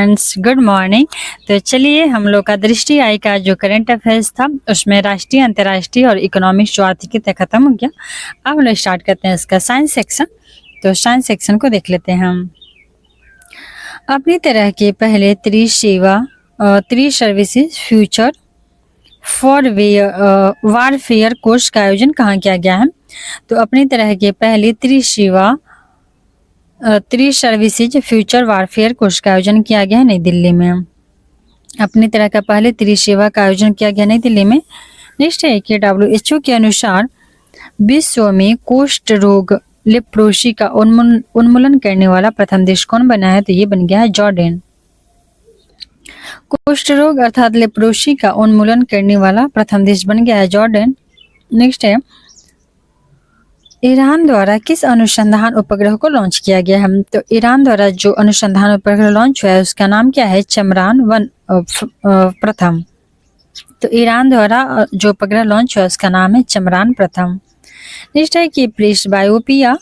Friends, good morning. तो चलिए हम लोग का दृष्टि आई का जो करंट अफेयर्स था उसमें राष्ट्रीय, अंतर्राष्ट्रीय और इकोनॉमिक्स जो आर्थिक तक खत्म हो गया। अब हम लोग स्टार्ट करते हैं इसका साइंस सेक्शन। तो साइंस सेक्शन को देख लेते हैं हम। अपनी तरह के पहले त्रि services future for warfare course का आयोजन कहाँ किया गया है? तो अपनी तरह के पहले त्रि सर्विसेज फ्यूचर वारफेयर कोर्स का आयोजन किया गया है नई दिल्ली में। अपनी तरह का पहले त्रिसेवा का आयोजन किया गया नई दिल्ली में। नेक्स्ट है कि WHO के अनुसार विश्व में कुष्ठ रोग लेप्रोसी का उन्मूलन करने वाला प्रथम देश कौन बना है? तो ये बन गया है जॉर्डन। कुष्ठ रोग अर्थात लेप्रोसी का उन्मूलन करने वाला प्रथम देश बन गया है जॉर्डन। नेक्स्ट है ईरान द्वारा किस अनुसंधान उपग्रह को लॉन्च किया गया है? तो ईरान द्वारा जो अनुसंधान उपग्रह लॉन्च हुआ है उसका नाम क्या है? चमरान-1 प्रथम। तो ईरान द्वारा जो उपग्रह लॉन्च हुआ उसका नाम है चमरान प्रथम। नेक्स्ट है कि प्रेसबायोपिया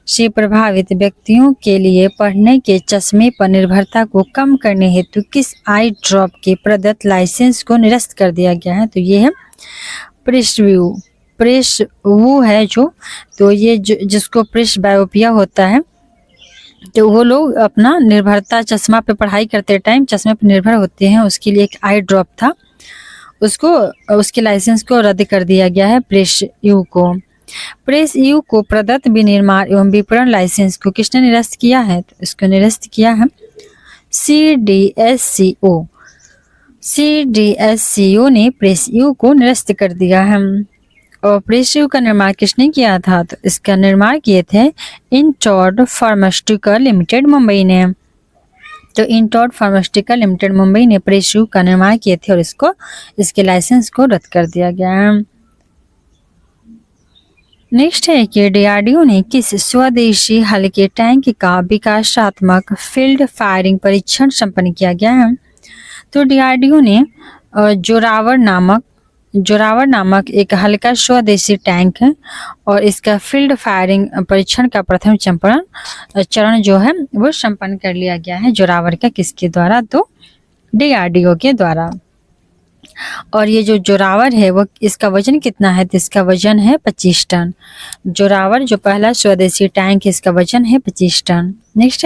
से प्रभावित व्यक्तियों के लिए पढ़ने के चश्मे पर निर्भरता को कम करने हेतु किस आई ड्रॉप के प्रदत्त लाइसेंस को निरस्त कर दिया गया है? तो ये है प्रेसवू है जो, तो ये जिसको प्रेसबायोपिया होता है तो वो लोग अपना निर्भरता चश्मा पे पढ़ाई करते टाइम चश्मे पर निर्भर होते हैं, उसके लिए एक आई ड्रॉप था, उसके लाइसेंस को रद्द कर दिया गया है प्रेसयू को। प्रेसयू को प्रदत्त विनिर्माण एवं विपणन लाइसेंस को किसने निरस्त किया है? तो इसको निरस्त किया है CDSCO ने प्रेसयू को निरस्त कर दिया है। और प्रेसयू का निर्माण किसने किया था? तो इसका निर्माण किए थे इंटॉड फार्मास्यूटिकल लिमिटेड मुंबई ने। तो इंटॉड फार्मास्यूटिकल लिमिटेड मुंबई ने प्रेसयू का निर्माण किए थे और इसके लाइसेंस को रद्द कर दिया गया है। नेक्स्ट है कि DRDO ने किस स्वदेशी हल्के टैंक का विकासात्मक फील्ड फायरिंग परीक्षण संपन्न किया गया है? तो DRDO ने जोरावर नामक एक हल्का स्वदेशी टैंक है और इसका फील्ड फायरिंग परीक्षण का प्रथम चरण जो है वो संपन्न कर लिया गया है जोरावर का। किसके द्वारा? तो DRDO के द्वारा। और ये जो जोरावर है वो इसका वजन कितना है? तो इसका वजन है 25 टन। जोरावर जो पहला स्वदेशी टैंक है इसका वजन है 25 टन। नेक्स्ट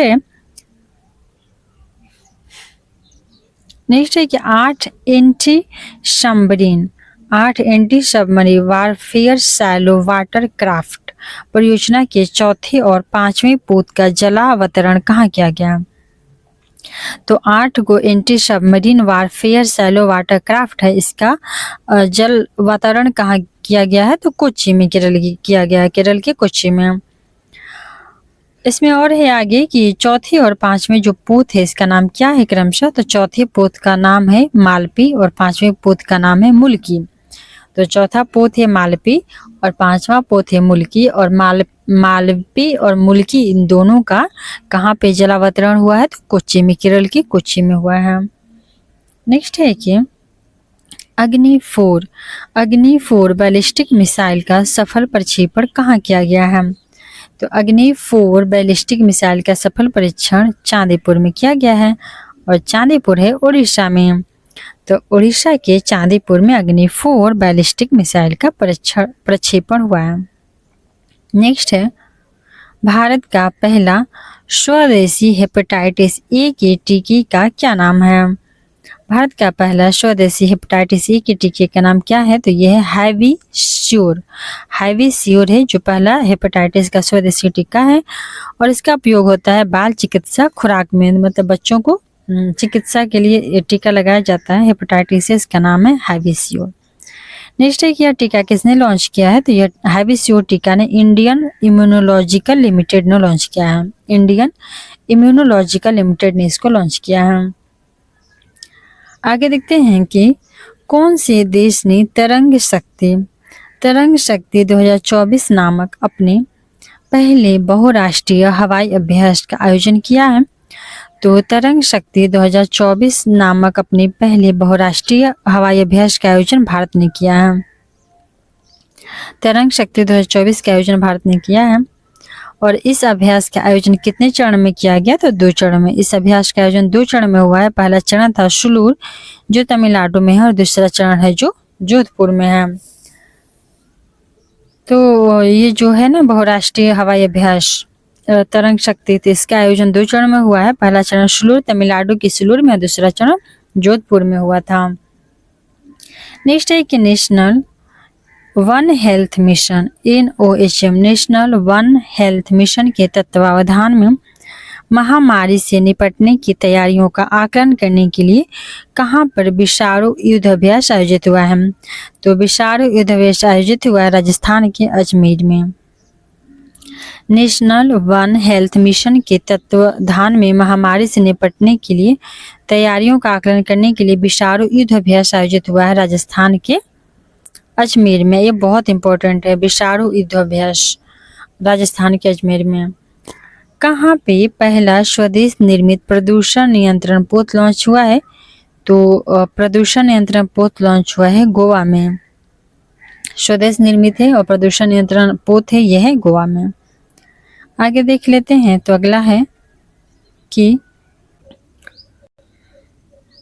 है कि 8 anti submarine warfare shallow water craft परियोजना के चौथे और 5वें पोत का जलावतरण कहाँ किया गया? तो 8 go anti submarine warfare shallow water craft है, इसका जलावतरण कहाँ किया गया है? तो कोच्चि में किया गया है, केरल के कोच्चि में। इसमें और है आगे कि चौथे और 5वें जो पोत है इसका नाम क्या है क्रमशः? तो चौथे पोत का नाम है मालपी और 5वें पोत का नाम है मुल्की। तो चौथा पोत है मालपी और 5वां पोत है मुल्की। और मालपी और मुल्की इन दोनों का कहाँ पे जलावतरण हुआ है? तो कोच्चि में, केरल की कोच्चि में हुआ है। नेक्स्ट है कि अग्नि 4 बैलिस्टिक मिसाइल का सफल प्रक्षेपण कहाँ किया गया है? तो अग्नि 4 बैलिस्टिक मिसाइल का सफल परीक्षण चांदीपुर में किया गया है और चांदीपुर है उड़ीसा में। तो उड़ीसा के चांदीपुर में अग्नि 4 बैलिस्टिक मिसाइल का प्रक्षेपण हुआ है। नेक्स्ट है भारत का पहला स्वदेशी हेपेटाइटिस ए के टीके का क्या नाम है? भारत का पहला स्वदेशी हेपेटाइटिस ए के टीके का नाम क्या है? तो यह है हैवीश्योर है जो पहला हेपेटाइटिस का स्वदेशी टीका है और इसका उपयोग होता है बाल चिकित्सा खुराक में, मतलब बच्चों को चिकित्सा के लिए टीका लगाया जाता है हेपेटाइटिस। इसका नाम है हैवीश्योर। नेक्स्ट है कि यह टीका किसने लॉन्च किया है? तो यह हैवीश्योर टीका ने इंडियन इम्यूनोलॉजिकल लिमिटेड ने लॉन्च किया है। इंडियन इम्यूनोलॉजिकल लिमिटेड ने इसको लॉन्च किया है। आगे देखते हैं कि कौन से देश ने तरंग शक्ति 2024 नामक अपने पहले बहुराष्ट्रीय हवाई अभ्यास का आयोजन किया है? तो तरंग शक्ति 2024 नामक अपने पहले बहुराष्ट्रीय हवाई अभ्यास का आयोजन भारत ने किया है। तरंग शक्ति 2024 का आयोजन भारत ने किया है और इस अभ्यास का आयोजन कितने चरण में किया गया? तो 2 चरण में। इस अभ्यास का आयोजन 2 चरण में हुआ है। पहला चरण था सुलूर जो तमिलनाडु में है और दूसरा चरण है जो जोधपुर में है। तो ये जो है ना बहुराष्ट्रीय हवाई अभ्यास तरंग शक्ति, तो इसका आयोजन 2 चरण में हुआ है। पहला चरण सुलूर तमिलनाडु की सुलूर में, दूसरा चरण जोधपुर में हुआ था। नेक्स्ट है कि national one health mission NOHM national one health mission के तत्वावधान में महामारी से निपटने की तैयारियों का आकलन करने के लिए कहां पर विषाणु युद्धाभ्यास आयोजित हुआ है? तो विषाणु युद्धाभ्यास आयोजित हुआ है राजस्थान के अजमेर में। नेशनल वन हेल्थ मिशन के तत्वावधान में महामारी से निपटने के लिए तैयारियों का आकलन करने के लिए विषाणु युद्धाभ्यास आयोजित हुआ है राजस्थान के अजमेर में। ये बहुत इंपॉर्टेंट है, विषाणु युद्धाभ्यास राजस्थान के अजमेर में। कहाँ पे पहला स्वदेश निर्मित प्रदूषण नियंत्रण पोत लॉन्च हुआ है? तो प्रदूषण नियंत्रण पोत लॉन्च हुआ है गोवा में। स्वदेश निर्मित है और प्रदूषण नियंत्रण पोत है, यह है गोवा में। आगे देख लेते हैं। तो अगला है कि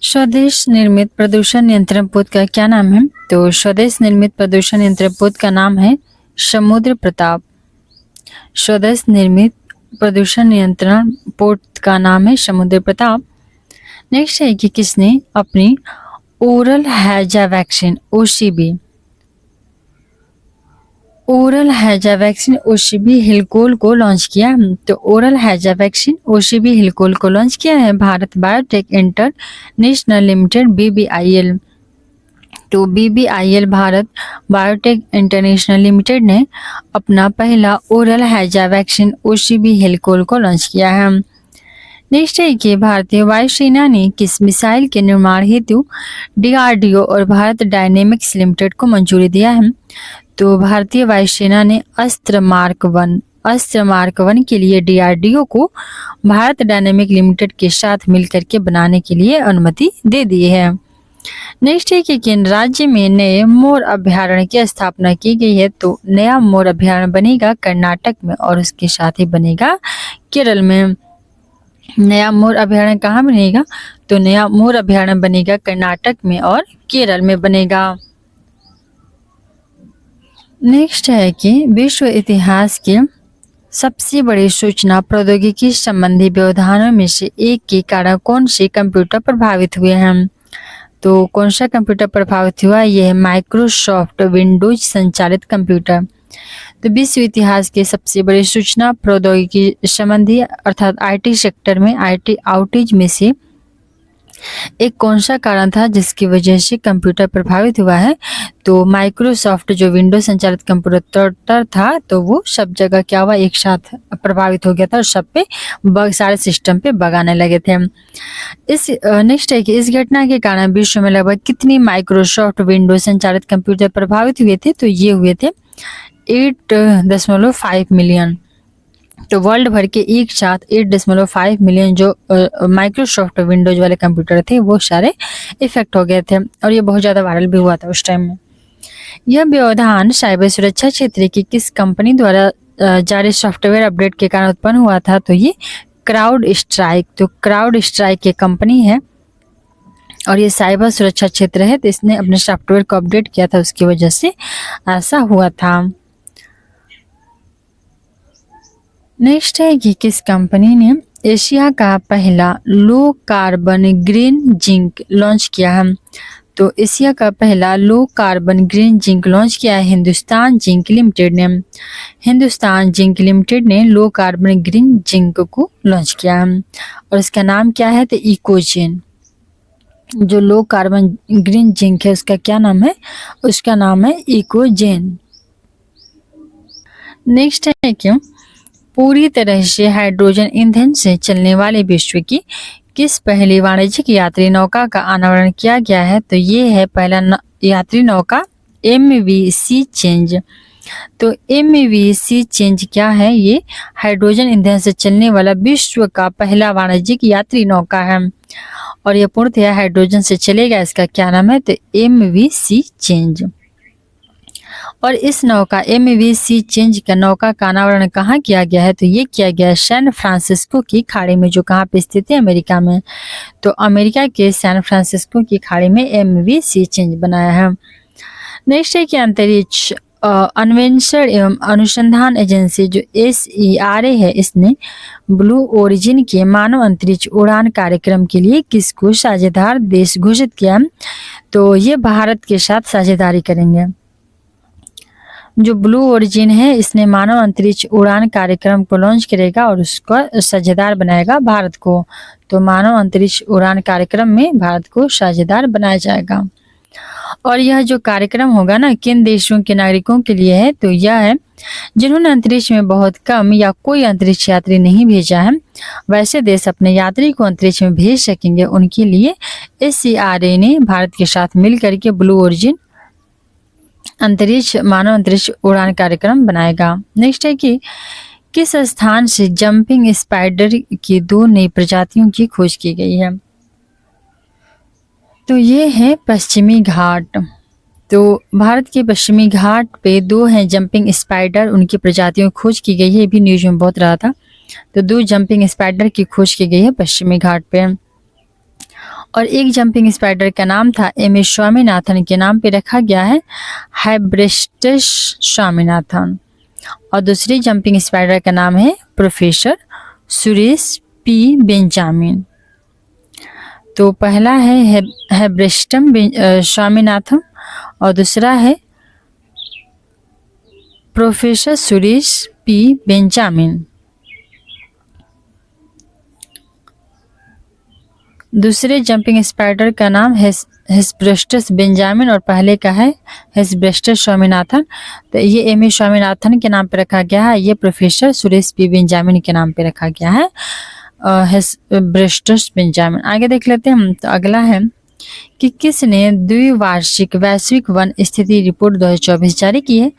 स्वदेश निर्मित प्रदूषण नियंत्रण पोत का क्या नाम है? तो स्वदेश निर्मित प्रदूषण नियंत्रण पोत का नाम है समुद्र प्रताप। स्वदेश निर्मित प्रदूषण नियंत्रण पोत का नाम है समुद्र प्रताप। नेक्स्ट है कि किसने अपनी ओरल हैजा वैक्सीन OCB हिलकोल को लॉन्च किया। तो ओरल हैजा वैक्सीन OCB हिलकोल को लॉन्च किया है Bharat biotech international limited BBIL। तो BBIL Bharat biotech international limited ने अपना पहला ओरल हैजा वैक्सीन OCB हिलकोल को लॉन्च किया है। नेक्स्ट है कि भारतीय वायुसेना ने किस मिसाइल के निर्माण हेतु DRDO और भारत डायनेमिक्स लिमिटेड को मंजूरी दिया है? तो भारतीय वायुसेना ने अस्त्र मार्क 1 के लिए DRDO को भारत डायनेमिक लिमिटेड के साथ मिलकर के बनाने के लिए अनुमति दे दी है। नेक्स्ट है कि किन राज्य में नए मोर अभ्यारण्य की स्थापना की गई है? तो नया मोर अभ्यारण्य बनेगा कर्नाटक में और उसके साथ ही बनेगा केरल में। नया मोर अभ्यारण्य कहाँ बनेगा? तो नया मोर अभ्यारण्य बनेगा कर्नाटक में और केरल में बनेगा। नेक्स्ट है कि विश्व इतिहास के सबसे बड़ी सूचना प्रौद्योगिकी संबंधी व्यवधानों में से एक के कारण कौन से कंप्यूटर प्रभावित हुए हैं? तो कौन सा कंप्यूटर प्रभावित हुआ? यह है माइक्रोसॉफ्ट विंडोज संचालित कंप्यूटर। तो विश्व इतिहास के सबसे बड़ी सूचना प्रौद्योगिकी संबंधी अर्थात IT सेक्टर में IT आउटेज में से एक कौन सा कारण था जिसकी वजह से कंप्यूटर प्रभावित हुआ है? तो माइक्रोसॉफ्ट जो विंडोज संचालित कंप्यूटर था तो वो सब जगह क्या हुआ, एक साथ प्रभावित हो गया था और सब पे बग, सारे सिस्टम पे बग आने लगे थे। इस नेक्स्ट है कि इस घटना के कारण विश्व में लगभग कितनी माइक्रोसॉफ्ट विंडोज संचालित कंप्यूटर प्रभावित हुए थे? तो ये हुए थे 8.5 मिलियन। तो वर्ल्ड भर के एक साथ 8.5 मिलियन जो माइक्रोसॉफ्ट विंडोज वाले कंप्यूटर थे वो सारे इफेक्ट हो गए थे और ये बहुत ज़्यादा वायरल भी हुआ था उस टाइम में। यह व्यवधान साइबर सुरक्षा क्षेत्र की किस कंपनी द्वारा जारी सॉफ्टवेयर अपडेट के कारण उत्पन्न हुआ था? तो ये क्राउड स्ट्राइक। तो क्राउड स्ट्राइक की कंपनी है और ये साइबर सुरक्षा क्षेत्र है, तो इसने अपने सॉफ्टवेयर को अपडेट किया था, उसकी वजह से ऐसा हुआ था। नेक्स्ट है कि किस कंपनी ने एशिया का पहला low carbon green zinc launch किया है? तो एशिया का पहला low carbon green zinc launch किया है हिंदुस्तान जिंक लिमिटेड ने। हिंदुस्तान जिंक लिमिटेड ने लो कार्बन ग्रीन जिंक को लॉन्च किया है और इसका नाम क्या है? तो इकोजेन। जो लो कार्बन ग्रीन जिंक है उसका क्या नाम है? उसका नाम है इकोजेन। नेक्स्ट है कि पूरी तरह से हाइड्रोजन ईंधन से चलने वाले विश्व की किस पहली वाणिज्यिक यात्री नौका का अनावरण किया गया है? तो ये है पहला यात्री नौका MVC चेंज। तो MVC चेंज क्या है? ये हाइड्रोजन ईंधन से चलने वाला विश्व का पहला वाणिज्यिक यात्री नौका है और ये पूर्णतः हाइड्रोजन से चलेगा। इसका क्या नाम है? तो MVC चेंज। और इस नौका MV सी चेंज का नौका का अनावरण कहाँ किया गया है? तो ये किया गया है सैन फ्रांसिस्को की खाड़ी में, जो कहाँ पे स्थित है? अमेरिका में। तो अमेरिका के सैन फ्रांसिस्को की खाड़ी में MV सी चेंज बनाया है। नेक्स्ट है कि अंतरिक्ष अन्वेषण एवं अनुसंधान एजेंसी जो SERA है, इसने ब्लू ओरिजिन के मानव अंतरिक्ष उड़ान कार्यक्रम के लिए किसको साझेदार देश घोषित किया? तो ये भारत के साथ साझेदारी करेंगे। जो ब्लू ओरिजिन है, इसने मानव अंतरिक्ष उड़ान कार्यक्रम को लॉन्च करेगा और उसका साझेदार बनाएगा भारत को। तो मानव अंतरिक्ष उड़ान कार्यक्रम में भारत को साझेदार बनाया जाएगा। और यह जो कार्यक्रम होगा ना, किन देशों के नागरिकों के लिए है? तो यह है जिन्होंने अंतरिक्ष में बहुत कम या कोई अंतरिक्ष यात्री नहीं भेजा है, वैसे देश अपने यात्री को अंतरिक्ष में भेज सकेंगे, उनके लिए SERA ने भारत के साथ मिलकर के ब्लू ओरिजिन मानव अंतरिक्ष उड़ान कार्यक्रम बनाएगा। नेक्स्ट है कि किस स्थान से जंपिंग स्पाइडर की 2 नई प्रजातियों की खोज की गई है? तो ये है पश्चिमी घाट। तो भारत के पश्चिमी घाट पे 2 हैं जंपिंग स्पाइडर, उनकी प्रजातियों की खोज की गई है। ये भी न्यूज में बहुत रहा था। तो 2 जंपिंग स्पाइडर की खोज की गई है पश्चिमी घाट पे। और एक जंपिंग स्पाइडर का नाम था MS स्वामीनाथन के नाम पे रखा गया है हाइब्रेस्टस स्वामीनाथन। और दूसरी जंपिंग स्पाइडर का नाम है प्रोफेसर सुरेश P बेंजामिन। तो पहला है हाइब्रेस्टम स्वामीनाथन और दूसरा है प्रोफेसर सुरेश P बेंजामिन। दूसरे जंपिंग स्पाइडर का नाम हेस्ब्रेस्टस बेंजामिन और पहले का है हेस्ब्रेस्टस स्वामीनाथन। तो ये MS स्वामीनाथन के नाम पे रखा गया है, ये प्रोफेसर सुरेश P बेंजामिन के नाम पे रखा गया है हेस्ब्रेस्टस बेंजामिन। आगे देख लेते हैं हम। तो अगला है कि किसने द्विवार्षिक वैश्विक वन स्थिति रिपोर्ट 2024 जारी की है?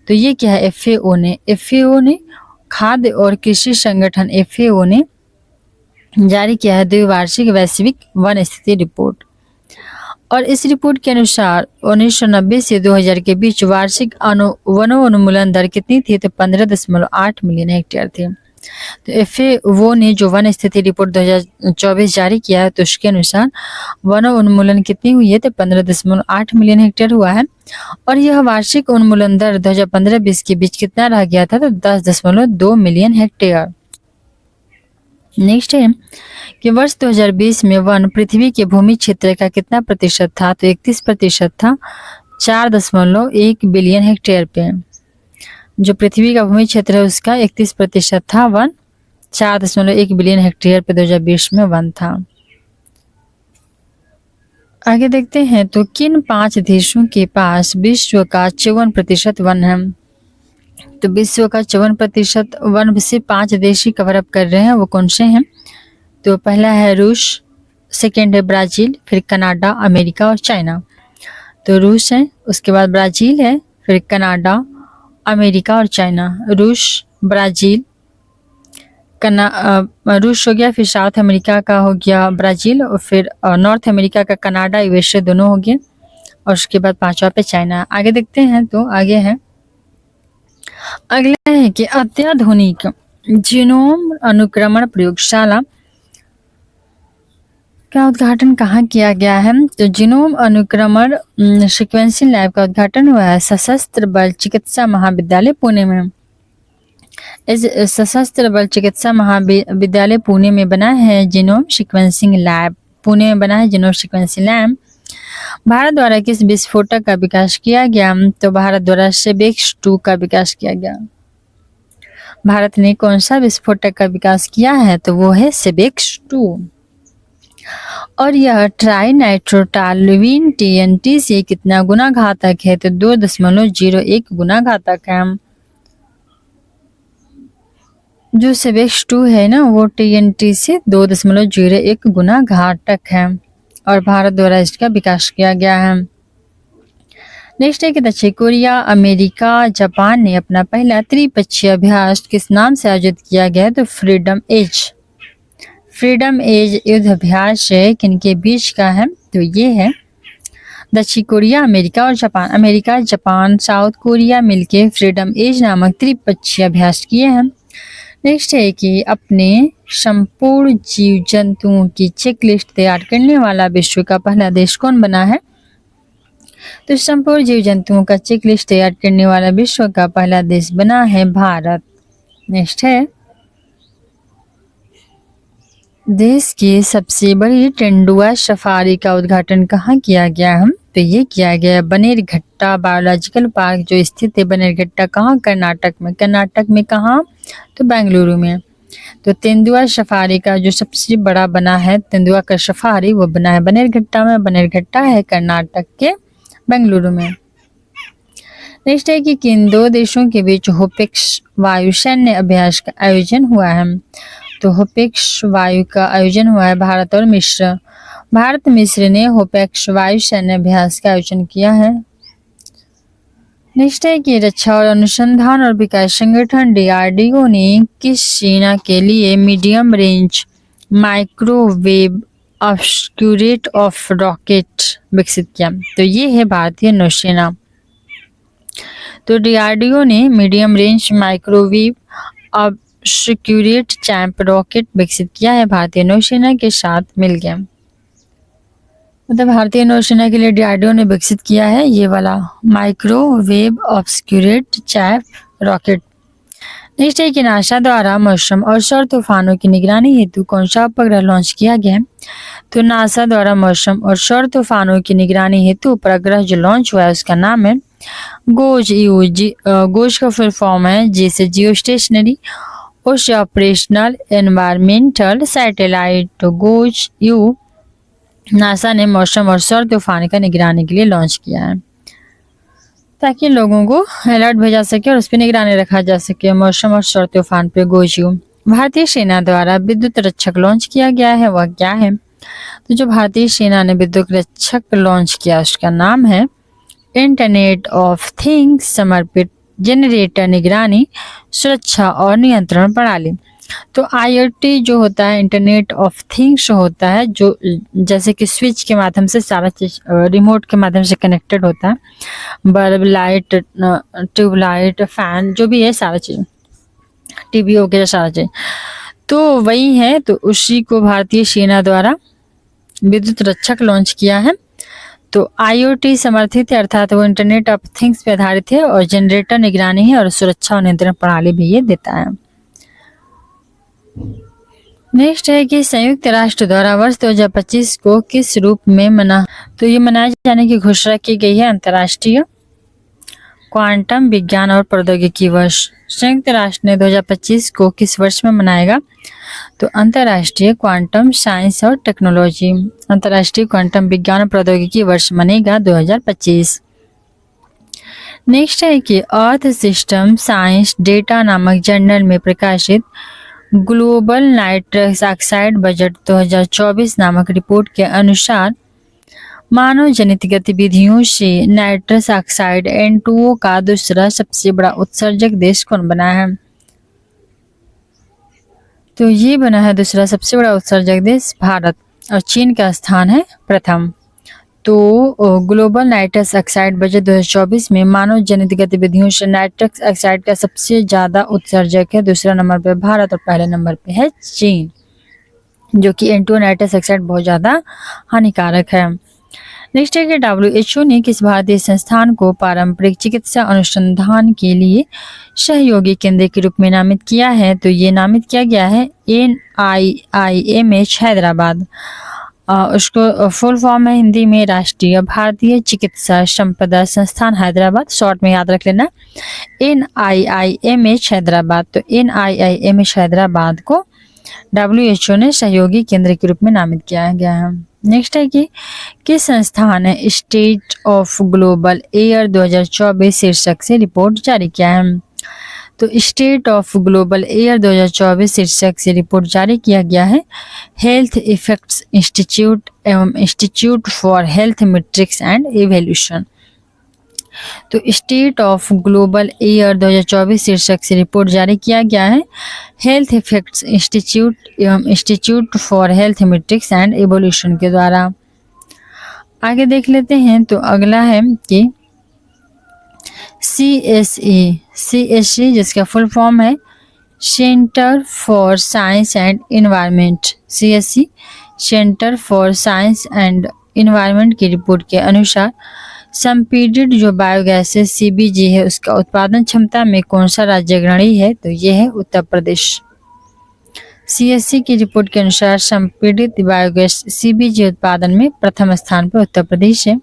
तो ये क्या है? FAO ने खाद्य और कृषि संगठन FAO ने जारी किया है द्विवार्षिक वैश्विक वन स्थिति रिपोर्ट। और इस रिपोर्ट के अनुसार 1990 से 2000 के बीच वार्षिक वनोन्मूलन दर कितनी थी? तो 15.8 मिलियन हेक्टेयर थी। तो FAO ने जो वन स्थिति रिपोर्ट 2024 जारी किया है, तो उसके अनुसार वनोन्मूलन कितनी हुई है? तो 15.8 मिलियन हेक्टेयर हुआ है। और यह वार्षिक उन्मूलन दर 2015-20 के बीच कितना रह गया था? तो 10.2 मिलियन हेक्टेयर। नेक्स्ट है कि वर्ष 2020 में वन पृथ्वी के भूमि क्षेत्र का कितना प्रतिशत था? तो 31% था 4.1 बिलियन हेक्टेयर पे। जो पृथ्वी का भूमि क्षेत्र है उसका 31% था वन, 4.1 बिलियन हेक्टेयर पे 2020 में वन था। आगे देखते हैं। तो किन 5 देशों के पास विश्व का 54% वन है? तो विश्व का 54% वन से 5 देश ही कवर अप कर रहे हैं। वो कौन से हैं? तो पहला है रूस, सेकेंड है ब्राजील, फिर कनाडा, अमेरिका और चाइना। तो रूस है, उसके बाद ब्राजील है, फिर कनाडा, अमेरिका और चाइना। रूस, ब्राजील, रूस हो गया, फिर साउथ अमेरिका का हो गया ब्राजील, और फिर नॉर्थ अमेरिका का कनाडा, USA दोनों हो गए, और उसके बाद 5वां पे चाइना। आगे देखते हैं। तो आगे है, अगला है कि अत्याधुनिक जीनोम अनुक्रमण प्रयोगशाला का उद्घाटन कहाँ किया गया है? तो जीनोम अनुक्रमण सीक्वेंसिंग लैब का उद्घाटन हुआ है सशस्त्र बल चिकित्सा महाविद्यालय पुणे में। इस सशस्त्र बल चिकित्सा महाविद्यालय पुणे में बना है जीनोम सीक्वेंसिंग लैब। पुणे में बना है जीनोम सीक्वेंसिंग लैब। भारत द्वारा किस विस्फोटक का विकास किया गया? तो भारत द्वारा सेबेक्स 2 का विकास किया गया। भारत ने कौन सा विस्फोटक का विकास किया है? तो वो है सेबेक्स 2। और यह ट्राई नाइट्रोटॉल्यूएन TNT से कितना गुना घातक है? तो 2.01 गुना घातक है। जो सेबेक्स 2 है ना, वो TNT से 2.01 गुना घातक है और भारत द्वारा इसका विकास किया गया है। नेक्स्ट है कि दक्षिण कोरिया, अमेरिका, जापान ने अपना पहला त्रिपक्षीय अभ्यास किस नाम से आयोजित किया गया है? तो फ्रीडम एज युद्ध अभ्यास है किनके बीच का है? तो ये है दक्षिण कोरिया, अमेरिका और Japan. America, Japan, south Korea मिलके फ्रीडम एज नामक त्रिपक्षीय अभ्यास किए हैं। नेक्स्ट है कि अपने संपूर्ण जीव जंतुओं की चेकलिस्ट तैयार करने वाला विश्व का पहला देश कौन बना है? तो संपूर्ण जीव जंतुओं का चेकलिस्ट तैयार करने वाला विश्व का पहला देश बना है भारत। नेक्स्ट है, देश की सबसे बड़ी तेंदुआ सफारी का उद्घाटन कहाँ किया गया है? तो ये किया गया बनेरघट्टा बायोलॉजिकल पार्क, जो स्थित है बनेरघट्टा, कहाँ? कर्नाटक में। कर्नाटक में कहाँ? तो बेंगलुरु में। तो तेंदुआ सफारी का जो सबसे बड़ा बना है तेंदुआ का सफारी, वो बना है बनेरघट्टा में। बनेरघट्टा है कर्नाटक के बेंगलुरु में। नेक्स्ट है कि किन दो देशों के बीच होपेक्स वायु सैन्य अभ्यास का आयोजन हुआ है? तो होपेक्स वायु का आयोजन हुआ है भारत और मिस्र। भारत मिस्र ने होपेक्स वायु सैन्य अभ्यास का आयोजन किया है। नेक्स्ट है कि रक्षा और अनुसंधान और विकास संगठन DRDO ने किस सेना के लिए medium range microwave obscurant of rocket विकसित किया? तो ये है भारतीय नौसेना। तो DRDO ने medium range microwave obscurant chaff rocket विकसित किया है भारतीय नौसेना के साथ मिलकर। मतलब भारतीय नौसेना के लिए DRDO ने विकसित किया है ये वाला microwave obscurant chaff rocket. Next है कि नासा द्वारा मौसम और सौर तूफानों की निगरानी हेतु कौन सा उपग्रह लॉन्च किया गया? तो नासा द्वारा मौसम और सौर तूफानों की निगरानी हेतु उपग्रह जो लॉन्च हुआ है उसका नाम है गोज-यू। गोज का फुल फॉर्म है जी से जियो स्टेशनरी, ओ से ऑपरेशनल एनवायरमेंटल सैटेलाइट। तो गोज-यू नासा ने मौसम और सौर तूफान का निगरानी के लिए लॉन्च किया है ताकि लोगों को अलर्ट भेजा सके और उस पर निगरानी रखा जा सके मौसम और सौर तूफान पे गोज-यू। भारतीय सेना द्वारा विद्युत रक्षक लॉन्च किया गया है, वह क्या है? तो जो भारतीय सेना ने विद्युत रक्षक लॉन्च किया उसका नाम है इंटरनेट ऑफ थिंग्स समर्पित जनरेटर निगरानी सुरक्षा और नियंत्रण प्रणाली। तो IoT जो होता है इंटरनेट ऑफ थिंग्स होता है, जो जैसे कि स्विच के माध्यम से सारा चीज रिमोट के माध्यम से कनेक्टेड होता है, बल्ब, लाइट, ट्यूबलाइट, फैन, जो भी है सारा चीज, टीवी वगैरह सारा चीज, तो वही है। तो उसी को भारतीय सेना द्वारा विद्युत रक्षक लॉन्च किया है। तो IoT समर्थित है, अर्थात वो इंटरनेट ऑफ थिंग्स पे आधारित है और जनरेटर निगरानी है और सुरक्षा और नियंत्रण प्रणाली भी ये देता है। नेक्स्ट है कि संयुक्त राष्ट्र द्वारा वर्ष 2025 को किस रूप में मनाए जाने की घोषणा की गई है? अंतर्राष्ट्रीय क्वांटम विज्ञान और प्रौद्योगिकी वर्ष। संयुक्त राष्ट्र ने 2025 को किस वर्ष में मनाएगा? तो अंतर्राष्ट्रीय क्वांटम साइंस और टेक्नोलॉजी, अंतर्राष्ट्रीय क्वांटम विज्ञान और प्रौद्योगिकी वर्ष मनेगा 2025। नेक्स्ट है कि अर्थ सिस्टम साइंस डेटा नामक जर्नल में प्रकाशित ग्लोबल नाइट्रस ऑक्साइड बजट 2024 नामक रिपोर्ट के अनुसार मानव जनित गतिविधियों से नाइट्रस ऑक्साइड N2O का दूसरा सबसे बड़ा उत्सर्जक देश कौन बना है? तो ये बना है दूसरा सबसे बड़ा उत्सर्जक देश भारत और चीन का स्थान है प्रथम। तो ग्लोबल नाइट्रस ऑक्साइड बजट 2024 में मानव जनित गतिविधियों से नाइट्रस ऑक्साइड का सबसे ज्यादा उत्सर्जक है, दूसरा नंबर पे भारत और पहले नंबर पे है चीन, जो कि N2O नाइट्रस ऑक्साइड बहुत ज्यादा हानिकारक है। नेक्स्ट है कि WHO ने किस भारतीय संस्थान को पारंपरिक चिकित्सा अनुसंधान के लिए सहयोगी केंद्र के रूप में नामित किया है? तो ये नामित किया गया है NIIMH हैदराबाद। उसको फुल फॉर्म है हिंदी में राष्ट्रीय भारतीय चिकित्सा संपदा संस्थान हैदराबाद, शॉर्ट में याद रख लेना NIIMH हैदराबाद। तो NIIMH हैदराबाद को WHO ने सहयोगी केंद्र के रूप में नामित किया गया है। नेक्स्ट है कि किस संस्थान ने स्टेट ऑफ ग्लोबल एयर 2024 शीर्षक से रिपोर्ट जारी किया है? तो स्टेट ऑफ ग्लोबल एयर 2024 शीर्षक से रिपोर्ट जारी किया गया है हेल्थ इफेक्ट्स इंस्टीट्यूट एवं institute for health matrix and evaluation. तो स्टेट ऑफ ग्लोबल ईयर 2024 शीर्षक से रिपोर्ट जारी किया गया है हेल्थ इफेक्ट्स इंस्टीट्यूट एवं institute for health matrix and evolution के द्वारा। आगे देख लेते हैं। तो अगला है कि CSE जिसका फुल फॉर्म है centre for science and environment. CSE centre for science and environment की रिपोर्ट के अनुसार संपीड़ित जो बायोगैस है CBG है, उसका उत्पादन क्षमता में कौन सा राज्य अग्रणी है? तो ये है उत्तर प्रदेश। CSE की रिपोर्ट के अनुसार संपीड़ित बायोगैस CBG उत्पादन में प्रथम स्थान पर उत्तर प्रदेश है।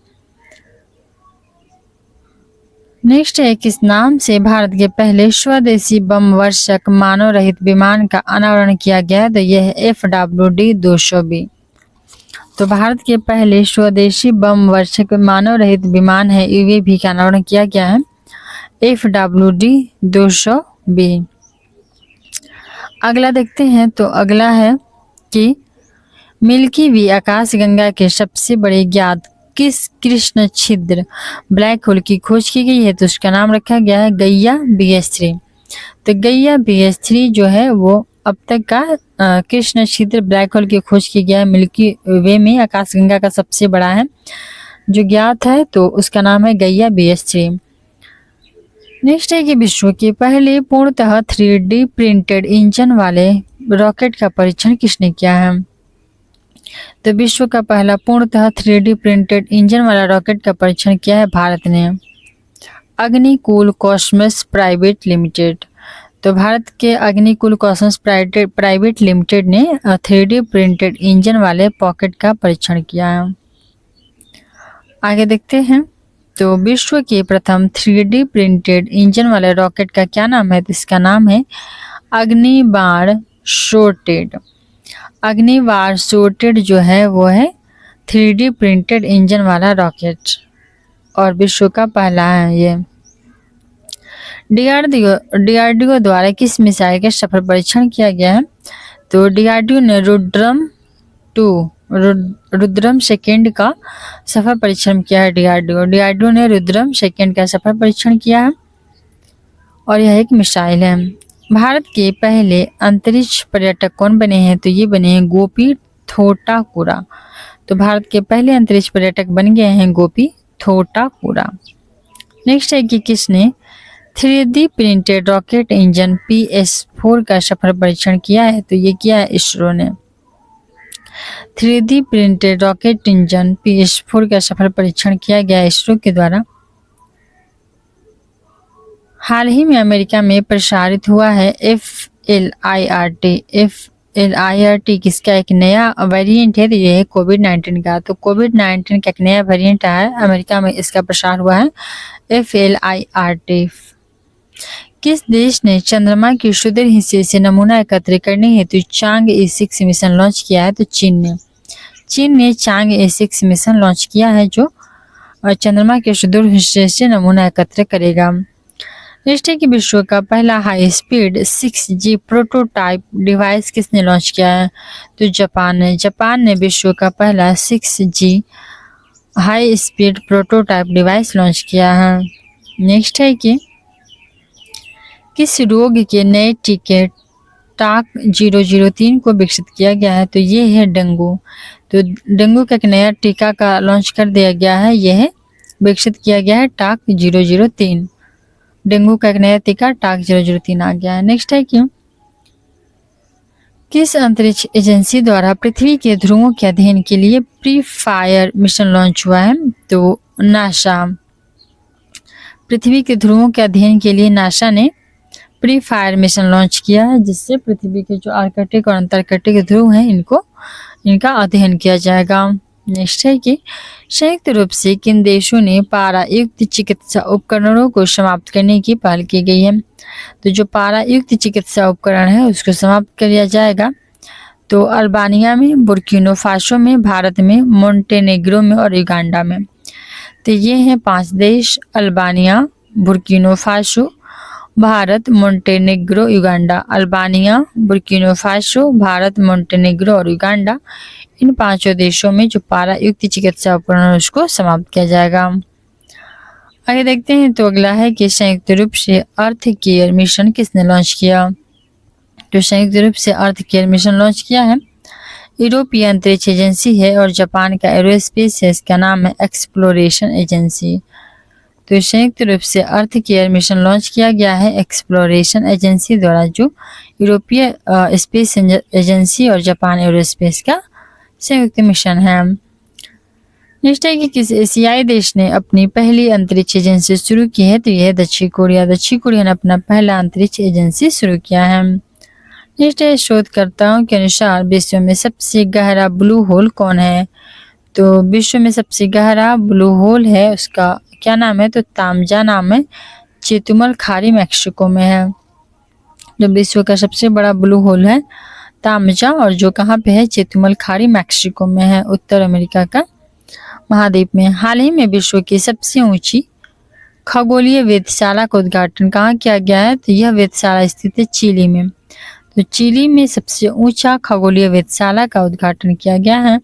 नेक्स्ट है, किस नाम से भारत के पहले स्वदेशी बम वर्षक मानव रहित विमान का अनावरण किया गया? तो यह है FWD-200B। तो भारत के पहले स्वदेशी बम वर्षक मानव रहित विमान है UAV का अनावरण किया गया है FWD-200B। अगला देखते हैं। तो अगला है कि मिल्की वे आकाशगंगा के सबसे बड़े ज्ञात किस कृष्ण छिद्र ब्लैक होल की खोज की गई है? तो उसका नाम रखा गया है गैया BH3। तो गैया BH3 जो है वो अब तक का कृष्ण छिद्र ब्लैक होल की खोज की गया है मिल्की वे में, आकाशगंगा का सबसे बड़ा है जो ज्ञात है, तो उसका नाम है गैया BH3। नेक्स्ट है कि विश्व के पहले पूर्णतः 3D प्रिंटेड इंजन वाले रॉकेट का परीक्षण किसने किया है? तो विश्व का पहला पूर्णतः 3D प्रिंटेड इंजन वाला रॉकेट का परीक्षण किया है भारत ने अग्निकुल कॉस्मस प्राइवेट लिमिटेड। तो भारत के अग्निकुल कॉस्मस प्राइवेट लिमिटेड ने 3D प्रिंटेड इंजन वाले पॉकेट का परीक्षण किया है। आगे देखते हैं। तो विश्व के प्रथम 3D प्रिंटेड इंजन वाले रॉकेट का क्या नाम है? तो इसका नाम है अग्निबाण शॉर्टेड। अग्निबाण शॉर्टेड जो है वो है 3D प्रिंटेड इंजन वाला रॉकेट और विश्व का पहला है ये। DRDO द्वारा किस मिसाइल का सफल परीक्षण किया गया है? तो DRDO ने रुद्रम सेकेंड का सफल परीक्षण किया है। DRDO ने रुद्रम सेकेंड का सफल परीक्षण किया है और यह एक मिसाइल है। भारत के पहले अंतरिक्ष पर्यटक कौन बने हैं? तो ये बने हैं गोपी थोटाकुरा। तो भारत के पहले अंतरिक्ष पर्यटक बन गए हैं गोपी थोटाकुरा। नेक्स्ट है कि किसने 3D printed rocket engine PS4 का सफल परीक्षण किया है? तो ये किया है इसरो ने। 3D printed rocket engine PS4 का सफल परीक्षण किया गया इसरो के द्वारा। हाल ही में अमेरिका में प्रसारित हुआ है FLIRT किसका एक नया वेरिएंट है? तो ये है कोविड-19 का। तो कोविड-19 का एक नया वेरिएंट आया है, अमेरिका में इसका प्रसार हुआ है FLIRT। किस देश ने चंद्रमा के सुदूर हिस्से से नमूना एकत्र करने हेतु चांग A6 मिशन लॉन्च किया है? तो चीन ने चांग A6 मिशन लॉन्च किया है जो चंद्रमा के सुदूर हिस्से से नमूना एकत्र करेगा। नेक्स्ट है कि विश्व का पहला high speed 6G prototype device किसने लॉन्च किया है? तो जापान ने विश्व का पहला 6G high speed prototype device launch किया है। नेक्स्ट है कि किस रोग के नए टीके टाक 003 को विकसित किया गया है? तो ये है डेंगू। तो डेंगू का एक नया टीका का लॉन्च कर दिया गया है, यह विकसित किया गया है टाक 003। डेंगू का एक नया टीका टाक 003 आ गया है। नेक्स्ट है कि किस अंतरिक्ष एजेंसी द्वारा पृथ्वी के ध्रुवों के अध्ययन के लिए प्री फायर मिशन लॉन्च हुआ है? तो नासा। पृथ्वी के ध्रुवों के अध्ययन के लिए नासा ने प्री फायर मिशन लॉन्च किया है जिससे पृथ्वी के जो आर्कटिक और अंटार्कटिक ध्रुव हैं इनका अध्ययन किया जाएगा। नेक्स्ट है कि संयुक्त रूप से किन देशों ने पारायुक्त चिकित्सा उपकरणों को समाप्त करने की पहल की गई है? तो जो पारायुक्त चिकित्सा उपकरण है उसको समाप्त किया जाएगा। तो अल्बानिया में, बुर्किना फासो में, भारत में, मोंटेनेग्रो में और युगांडा में। तो ये हैं 5 देश Albania, Burkina Faso, Bharat, Montenegro, Uganda. Albania, Burkina Faso, Bharat, Montenegro और युगांडा, इन 5 देशों में जो पारायुक्त चिकित्सा उपकरण उसको समाप्त किया जाएगा। आगे देखते हैं। तो अगला है कि संयुक्त रूप से अर्थ केयर मिशन किसने लॉन्च किया? तो संयुक्त रूप से अर्थ केयर मिशन लॉन्च किया है यूरोपीय अंतरिक्ष एजेंसी है और जापान का एरोस्पेस है, इसका नाम है एक्सप्लोरेशन एजेंसी। तो संयुक्त रूप से अर्थ केयर मिशन लॉन्च किया गया है एक्सप्लोरेशन एजेंसी द्वारा, जो यूरोपीय स्पेस एजेंसी और जापान एरोस्पेस का संयुक्त मिशन है। नेक्स्ट है कि किस एशियाई देश ने अपनी पहली अंतरिक्ष एजेंसी शुरू की है, तो यह है दक्षिण कोरिया। दक्षिण कोरिया ने अपना पहला अंतरिक्ष एजेंसी शुरू किया है। नेक्स्ट है शोधकर्ताओं के अनुसार विश्व में सबसे गहरा ब्लू होल कौन है, तो विश्व में सबसे गहरा ब्लू होल है, उसका क्या नाम है, तो तामजा नाम है, चेतुमल खाड़ी मैक्सिको में है। जो विश्व का सबसे बड़ा ब्लू होल है तामजा, और जो कहाँ पे है, चेतुमल खाड़ी मैक्सिको में है, उत्तर अमेरिका का महाद्वीप में। हाल ही में विश्व की सबसे ऊंची खगोलीय वेधशाला का उद्घाटन कहाँ किया गया है, तो यह वेधशाला स्थित है चिली में। तो चिली में सबसे ऊंचा खगोलीय वेधशाला का उद्घाटन किया गया है।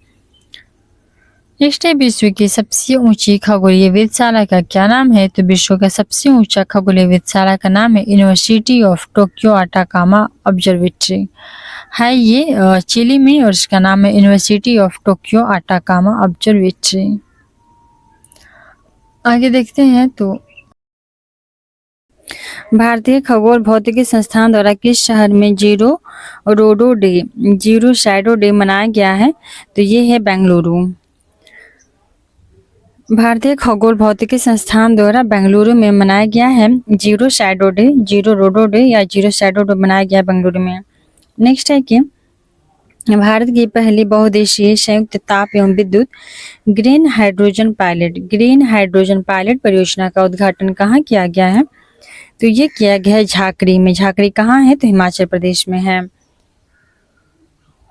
नेक्स्ट है विश्व की सबसे ऊंची खगोलीय वेधशाला का क्या नाम है, तो विश्व का सबसे ऊंचा खगोलीय वेधशाला का नाम है university of Tokyo Atacama observatory है, ये चिली में, और इसका नाम है university of Tokyo Atacama observatory. आगे देखते हैं, तो भारतीय खगोल भौतिकी संस्थान द्वारा किस शहर में जीरो शैडो डे मनाया गया है, तो ये है बेंगलुरु। भारतीय खगोल भौतिकी संस्थान द्वारा बेंगलुरु में मनाया गया है जीरो रोडो डे या जीरो शैडो डे मनाया गया बेंगलुरु में। नेक्स्ट है कि भारत की पहली बहुउद्देशीय संयुक्त ताप एवं विद्युत ग्रीन हाइड्रोजन पायलट परियोजना का उद्घाटन कहाँ किया गया है, तो ये किया गया है झाकरी में। झाकरी कहाँ है, तो हिमाचल प्रदेश में है।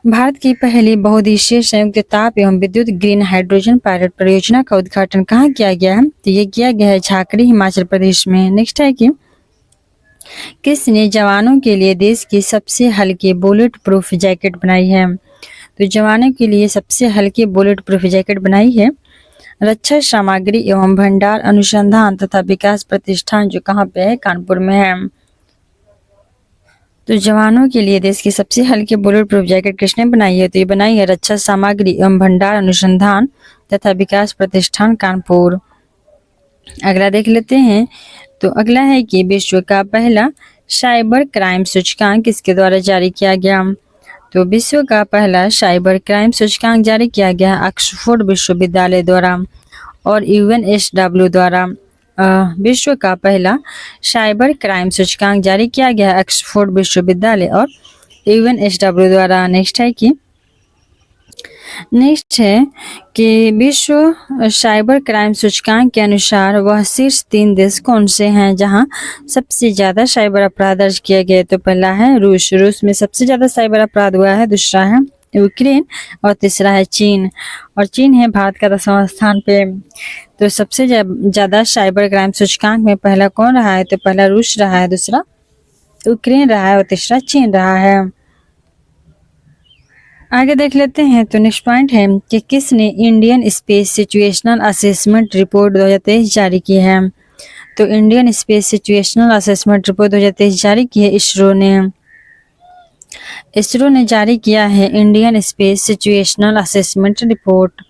भारत की पहली बहुउद्देशीय संयुक्त ताप एवं विद्युत ग्रीन हाइड्रोजन पायलट परियोजना का उद्घाटन कहाँ किया गया है, तो ये किया गया है झाकरी हिमाचल प्रदेश में। नेक्स्ट है कि किसने जवानों के लिए देश की सबसे हल्की बुलेट प्रूफ जैकेट बनाई है, तो जवानों के लिए सबसे हल्की बुलेट प्रूफ जैकेट बनाई है रक्षा सामग्री एवं भंडार अनुसंधान तथा विकास प्रतिष्ठान, जो कहाँ पे है, कानपुर में है। तो जवानों के लिए देश की सबसे हल्की बुलेट प्रूफ जैकेट किसने बनाई है, तो ये बनाई है रक्षा सामग्री एवं भंडार अनुसंधान तथा विकास प्रतिष्ठान कानपुर। अगला देख लेते हैं, तो अगला है कि विश्व का पहला साइबर क्राइम सूचकांक किसके द्वारा जारी किया गया, तो विश्व का पहला साइबर क्राइम सूचकांक जारी किया गया ऑक्सफोर्ड विश्वविद्यालय द्वारा और यूएनएसडब्ल्यू द्वारा। विश्व का पहला साइबर क्राइम सूचकांक जारी किया गया ऑक्सफोर्ड विश्वविद्यालय और यूएनएसडब्ल्यू द्वारा। नेक्स्ट है कि विश्व साइबर क्राइम सूचकांक के अनुसार वह शीर्ष 3 देश कौन से हैं जहां सबसे ज्यादा साइबर अपराध दर्ज किए गए, तो पहला है रूस में सबसे ज्यादा साइबर अपराध हुआ है, दूसरा है यूक्रेन और तीसरा है चीन, और चीन है भारत का 10वां स्थान पे। तो सबसे ज्यादा साइबर क्राइम सूचकांक में पहला कौन रहा है, तो पहला रूस रहा है, दूसरा यूक्रेन रहा है और तीसरा चीन रहा है। आगे देख लेते हैं, तो नेक्स्ट पॉइंट है कि किसने Indian space situational assessment report 2023 जारी की है, तो Indian space situational assessment report 2023 जारी की है इसरो ने जारी किया है Indian space situational assessment report.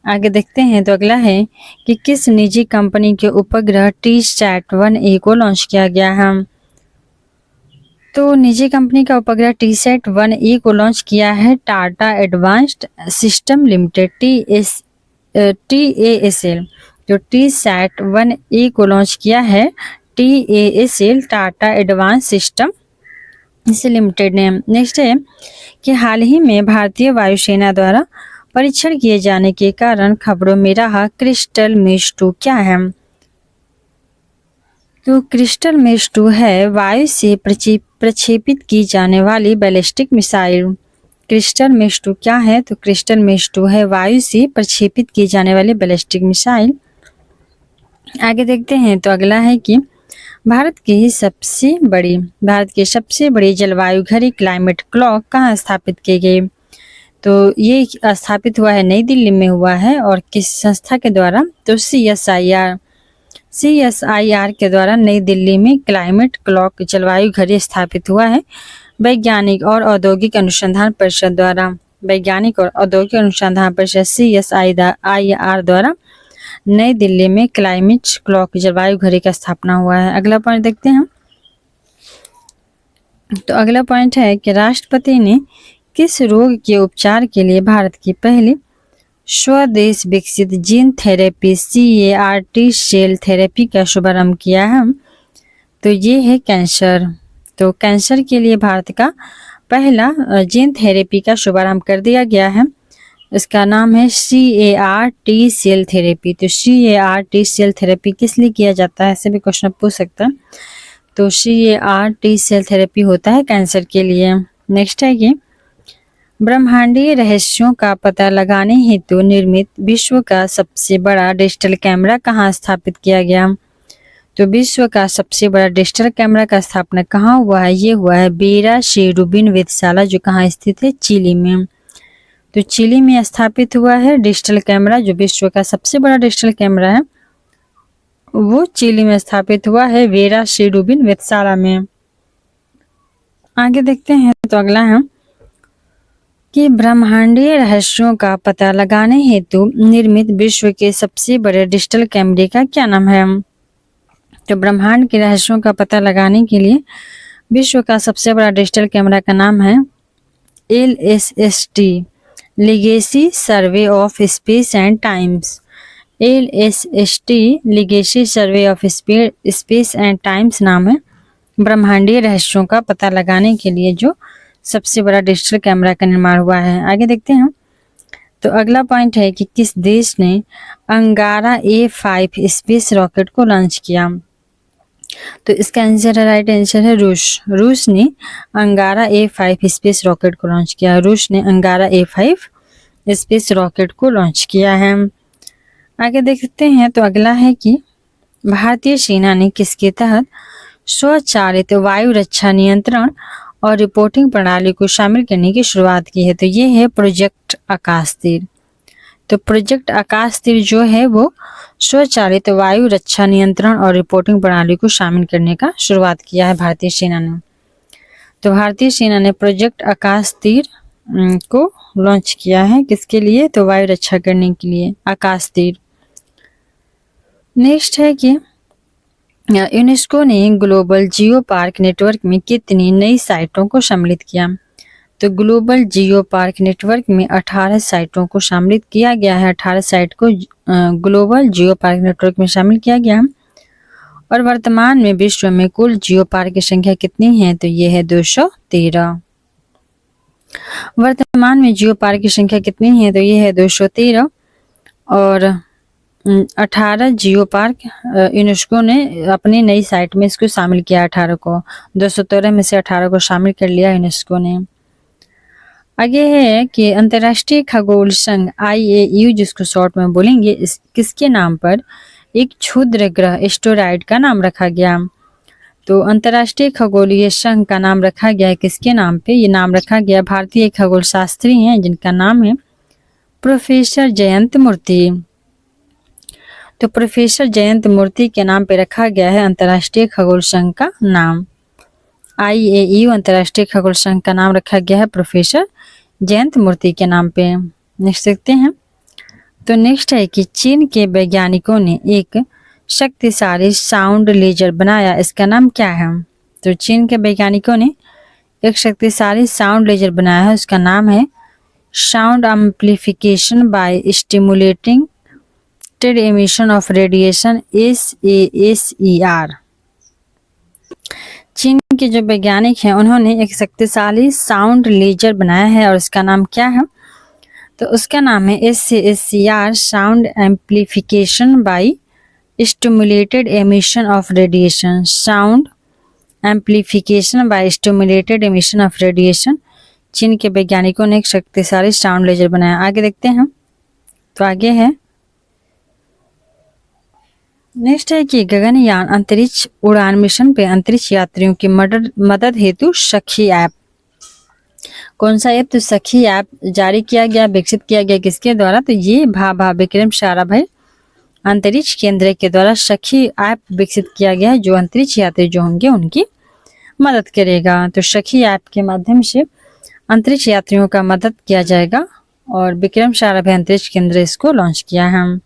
आगे देखते हैं, तो अगला है कि किस निजी कंपनी के उपग्रह TSAT-1A को लॉन्च किया गया है, तो निजी कंपनी का उपग्रह TSAT-1A को लॉन्च किया है Tata advanced system limited TASL। तो TSAT-1A को लॉन्च किया है TASL Tata advance system limited ने। नेक्स्ट है कि हाल ही में भारतीय वायुसेना द्वारा परीक्षण किए जाने के कारण खबरों में रहा क्रिस्टल मेष 2 क्या है, तो क्रिस्टल मेष 2 है वायु से प्रक्षेपित की जाने वाली बैलिस्टिक मिसाइल। क्रिस्टल मेष 2 क्या है, तो क्रिस्टल मेष 2 है वायु से प्रक्षेपित की जाने वाली बैलिस्टिक मिसाइल। आगे देखते हैं, तो अगला है कि भारत की सबसे बड़ी जलवायु घड़ी क्लाइमेट क्लॉक कहाँ स्थापित की गई, तो ये स्थापित हुआ है नई दिल्ली में हुआ है, और किस संस्था के द्वारा, तो CSIR के द्वारा नई दिल्ली में क्लाइमेट क्लॉक जलवायु घड़ी स्थापित हुआ है वैज्ञानिक और औद्योगिक अनुसंधान परिषद द्वारा। वैज्ञानिक और औद्योगिक अनुसंधान परिषद CSIR द्वारा नई दिल्ली में क्लाइमेट क्लॉक जलवायु घड़ी का स्थापना हुआ है। अगला पॉइंट देखते हैं। तो अगला पॉइंट है कि राष्ट्रपति ने किस रोग के उपचार के लिए भारत की पहली स्वदेश विकसित gene therapy CAR-T cell therapy का शुभारंभ किया है? तो ये है कैंसर। तो कैंसर के लिए भारत का पहला जीन थेरेपी का शुभारंभ कर दिया गया है। इसका नाम है CAR-T सेल थेरेपी। तो CAR-T सेल थेरेपी किस लिए किया जाता है, ऐसे भी क्वेश्चन पूछ सकता है। तो CAR-T सेल थेरेपी होता है कैंसर के लिए। नेक्स्ट है कि ब्रह्मांडीय रहस्यों का पता लगाने हेतु निर्मित विश्व का सबसे बड़ा डिजिटल कैमरा कहाँ स्थापित किया गया? तो विश्व का सबसे बड़ा डिजिटल कैमरा का स्थापना कहाँ हुआ है? ये हुआ है बेरा शेरुबिन वेधशाला, जो कहाँ स्थित है? चिली में। तो चिली में स्थापित हुआ है डिजिटल कैमरा। जो विश्व का सबसे बड़ा डिजिटल कैमरा है वो चिली में स्थापित हुआ है वेरा शेरुबिन वेधशाला में। आगे देखते हैं। तो अगला है कि ब्रह्मांडीय रहस्यों का पता लगाने हेतु निर्मित विश्व के सबसे बड़े डिजिटल कैमरे का क्या नाम है? तो ब्रह्मांड के रहस्यों का पता लगाने के लिए विश्व का सबसे बड़ा डिजिटल कैमरा का नाम है LSST legacy survey of space and times. LSST legacy survey of space and times नाम है ब्रह्मांडीय रहस्यों का पता लगाने के लिए जो सबसे बड़ा डिजिटल कैमरा का निर्माण हुआ है। आगे देखते हैं। तो अगला पॉइंट है कि किस देश ने अंगारा A5 स्पेस रॉकेट को लॉन्च किया? तो इसका आंसर है, राइट आंसर है रूस। रूस ने अंगारा A5 स्पेस रॉकेट को लॉन्च किया। रूस ने अंगारा A5 स्पेस रॉकेट को लॉन्च किया है। आगे देखते हैं। तो अगला है कि भारतीय सेना ने किसके तहत स्वचालित वायु रक्षा नियंत्रण और रिपोर्टिंग प्रणाली को शामिल करने की शुरुआत की है? तो ये है प्रोजेक्ट आकाश तीर। तो प्रोजेक्ट आकाश तीर जो है वो स्वचालित वायु रक्षा नियंत्रण और रिपोर्टिंग प्रणाली को शामिल करने का शुरुआत किया है भारतीय सेना ने। तो भारतीय सेना ने प्रोजेक्ट आकाश तीर को लॉन्च किया है किसके लिए? तो वायु रक्षा करने के लिए आकाश तीर। नेक्स्ट है कि यूनेस्को ने ग्लोबल जियो पार्क नेटवर्क में कितनी नई साइटों को सम्मिलित किया? तो ग्लोबल जियो पार्क नेटवर्क में 18 साइटों को सम्मिलित किया गया है। 18 साइट को ग्लोबल जियो पार्क नेटवर्क में शामिल किया गया। और वर्तमान में विश्व में कुल जियो पार्क की संख्या कितनी है? तो ये है 213। वर्तमान में जियो पार्क की संख्या कितनी है? तो ये है 213। और 18 जियो पार्क यूनेस्को ने अपनी नई साइट में इसको शामिल किया। 18 को 213 में से 18 को शामिल कर लिया यूनेस्को ने। आगे है कि अंतर्राष्ट्रीय खगोल संघ IAU, जिसको शॉर्ट में बोलेंगे, किसके नाम पर एक क्षुद्र ग्रह एस्टेरॉयड का नाम रखा गया? तो अंतर्राष्ट्रीय खगोलीय संघ का नाम रखा गया है किसके नाम पे? ये नाम रखा गया भारतीय खगोल शास्त्री हैं जिनका नाम है प्रोफेसर जयंत मूर्ति। तो प्रोफेसर जयंत मूर्ति के नाम पे रखा गया है अंतर्राष्ट्रीय खगोल संघ का नाम। IAU अंतर्राष्ट्रीय खगोल संघ का नाम रखा गया है प्रोफेसर जयंत मूर्ति के नाम पे। नेक्स्ट देखते हैं। तो नेक्स्ट है कि चीन के वैज्ञानिकों ने एक शक्तिशाली साउंड लेजर बनाया, इसका नाम क्या है? तो चीन के वैज्ञानिकों ने एक शक्तिशाली साउंड लेजर बनाया है, उसका नाम है sound amplification by stimulating emission of radiation SASER। चीन के जो वैज्ञानिक हैं उन्होंने एक शक्तिशाली साउंड लेजर बनाया है और इसका नाम क्या है? तो उसका नाम है SASER sound amplification by stimulated emission of radiation. Sound amplification by stimulated emission of radiation. चीन के वैज्ञानिकों ने एक शक्तिशाली साउंड लेजर बनाया। आगे देखते हैं। तो आगे है नेक्स्ट है कि गगनयान अंतरिक्ष उड़ान मिशन पे अंतरिक्ष यात्रियों की मदद हेतु सखी ऐप, कौन सा ऐप? तो सखी ऐप जारी किया गया, विकसित किया गया किसके द्वारा? तो ये भाभा विक्रम साराभाई अंतरिक्ष केंद्र के द्वारा सखी ऐप विकसित किया गया है जो अंतरिक्ष यात्री जो होंगे उनकी मदद करेगा। तो सखी ऐप के माध्यम से अंतरिक्ष यात्रियों का मदद किया जाएगा और विक्रम साराभाई अंतरिक्ष केंद्र इसको लॉन्च किया है।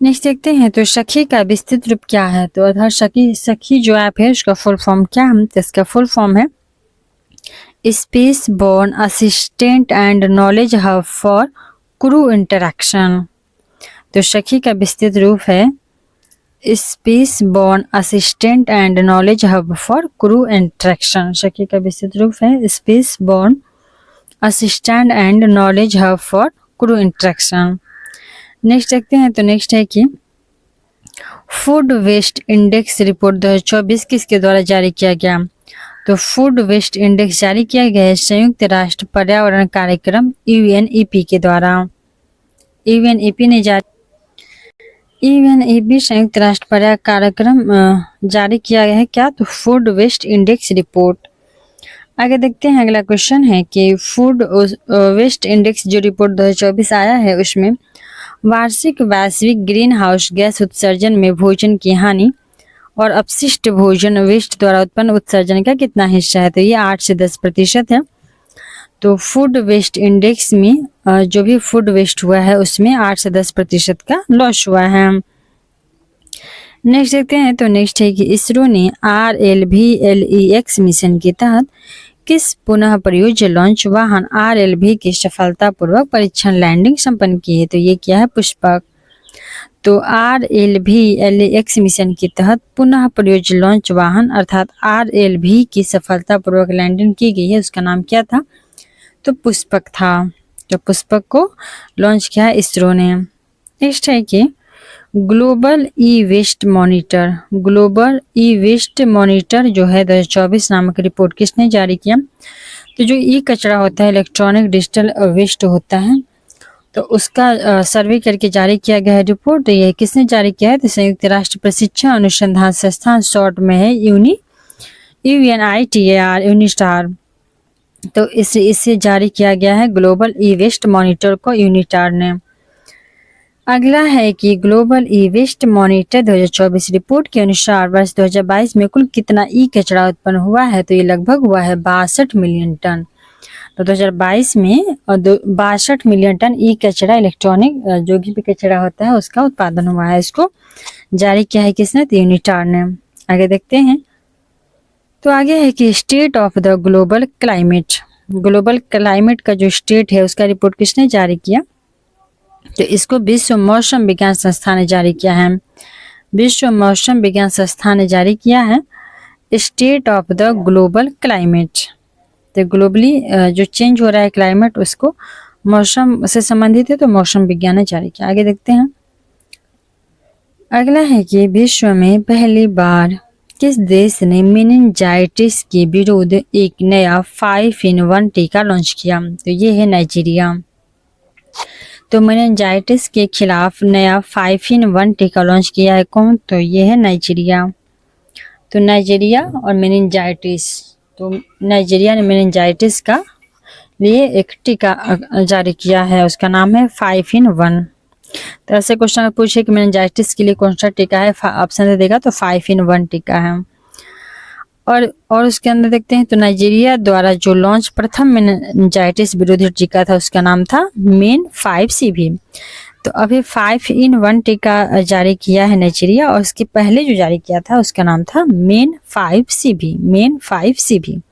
नेक्स्ट देखते हैं तो सखी का विस्तृत रूप क्या है। तो आधार सखी जो ऐप है उसका फुल फॉर्म क्या है, तो इसका फुल फॉर्म है space borne assistant and knowledge hub for crew interaction. तो सखी का विस्तृत रूप है space borne assistant and knowledge hub for crew interaction. Sakhi का विस्तृत रूप है space borne assistant and knowledge hub for crew interaction. Next देखते हैं तो नेक्स्ट है कि फूड वेस्ट इंडेक्स रिपोर्ट 2024 किसके द्वारा जारी किया गया। तो फूड वेस्ट इंडेक्स जारी किया गया है संयुक्त राष्ट्र पर्यावरण कार्यक्रम UNEP के द्वारा। UNEP संयुक्त राष्ट्र पर्यावरण कार्यक्रम जारी किया गया है क्या, तो फूड वेस्ट इंडेक्स रिपोर्ट। आगे देखते हैं अगला क्वेश्चन है कि फूड वेस्ट इंडेक्स जो रिपोर्ट 2024 आया है उसमें वार्षिक वैश्विक ग्रीन हाउस गैस उत्सर्जन में भोजन की हानि और अपशिष्ट भोजन वेस्ट द्वारा उत्पन्न उत्सर्जन का कितना हिस्सा है। तो ये 8 से 10% है। तो फूड वेस्ट इंडेक्स में जो भी फूड वेस्ट हुआ है उसमें 8 से 10% का लॉस हुआ है। नेक्स्ट देखते हैं तो नेक्स्ट है कि इसरो ने RLV-LEX मिशन के तहत किस पुनः प्रयोज्य लॉन्च वाहन RLV की सफलतापूर्वक परीक्षण लैंडिंग संपन्न की है। तो ये क्या है, पुष्पक। तो RLV-LEX मिशन के तहत पुनः प्रयोज्य लॉन्च वाहन अर्थात RLV की सफलतापूर्वक लैंडिंग की गई है, उसका नाम क्या था, तो पुष्पक था। तो पुष्पक को लॉन्च किया है इसरो ने। नेक्स्ट है कि ग्लोबल ई वेस्ट मॉनिटर जो है 2024 नामक रिपोर्ट किसने जारी किया। तो जो ई कचरा होता है इलेक्ट्रॉनिक डिजिटल वेस्ट होता है, तो उसका सर्वे करके जारी किया गया है रिपोर्ट। तो ये किसने जारी किया है, तो संयुक्त राष्ट्र प्रशिक्षण अनुसंधान संस्थान शॉर्ट में है UNITAR यूनिस्टार। तो इसे जारी किया गया है ग्लोबल ई वेस्ट मॉनिटर को यूनिटार ने। अगला है कि global e waste monitor 2024 report के अनुसार वर्ष 2022 में कुल कितना ई कचरा उत्पन्न हुआ है। तो ये लगभग हुआ है 62 मिलियन टन। तो 2022 में 62 मिलियन टन ई कचरा इलेक्ट्रॉनिक जो भी कचरा होता है उसका उत्पादन हुआ है। इसको जारी किया है किसने, तो यूनिटार ने। आगे देखते हैं तो आगे है कि state of the global climate का जो स्टेट है उसका रिपोर्ट किसने जारी किया। तो इसको विश्व मौसम विज्ञान संस्थान ने जारी किया है। विश्व मौसम विज्ञान संस्थान ने जारी किया है state of the global climate. तो ग्लोबली जो चेंज हो रहा है क्लाइमेट उसको मौसम से संबंधित है, तो मौसम विज्ञान ने जारी किया। आगे देखते हैं अगला है कि विश्व में पहली बार किस देश ने मेनिंजाइटिस के विरुद्ध एक नया 5-in-1 टीका लॉन्च किया। तो ये है नाइजीरिया। तो मेनिंजाइटिस के खिलाफ नया 5-in-1 टीका लॉन्च किया है कौन, तो ये है नाइजीरिया। तो नाइजीरिया और मेनिंजाइटिस, तो नाइजीरिया ने मेनिंजाइटिस का लिए एक टीका जारी किया है, उसका नाम है 5-in-1। तो ऐसे क्वेश्चन पूछे कि मेनिंजाइटिस के लिए कौन सा टीका है, ऑप्शन दे देगा तो 5-in-1 टीका है। और उसके अंदर देखते हैं तो नाइजीरिया द्वारा जो लॉन्च प्रथम मेनिंजाइटिस विरोधी टीका था उसका नाम था MEN5CB। तो अभी 5-in-1 टीका जारी किया है नाइजीरिया, और उसके पहले जो जारी किया था उसका नाम था MEN5CB।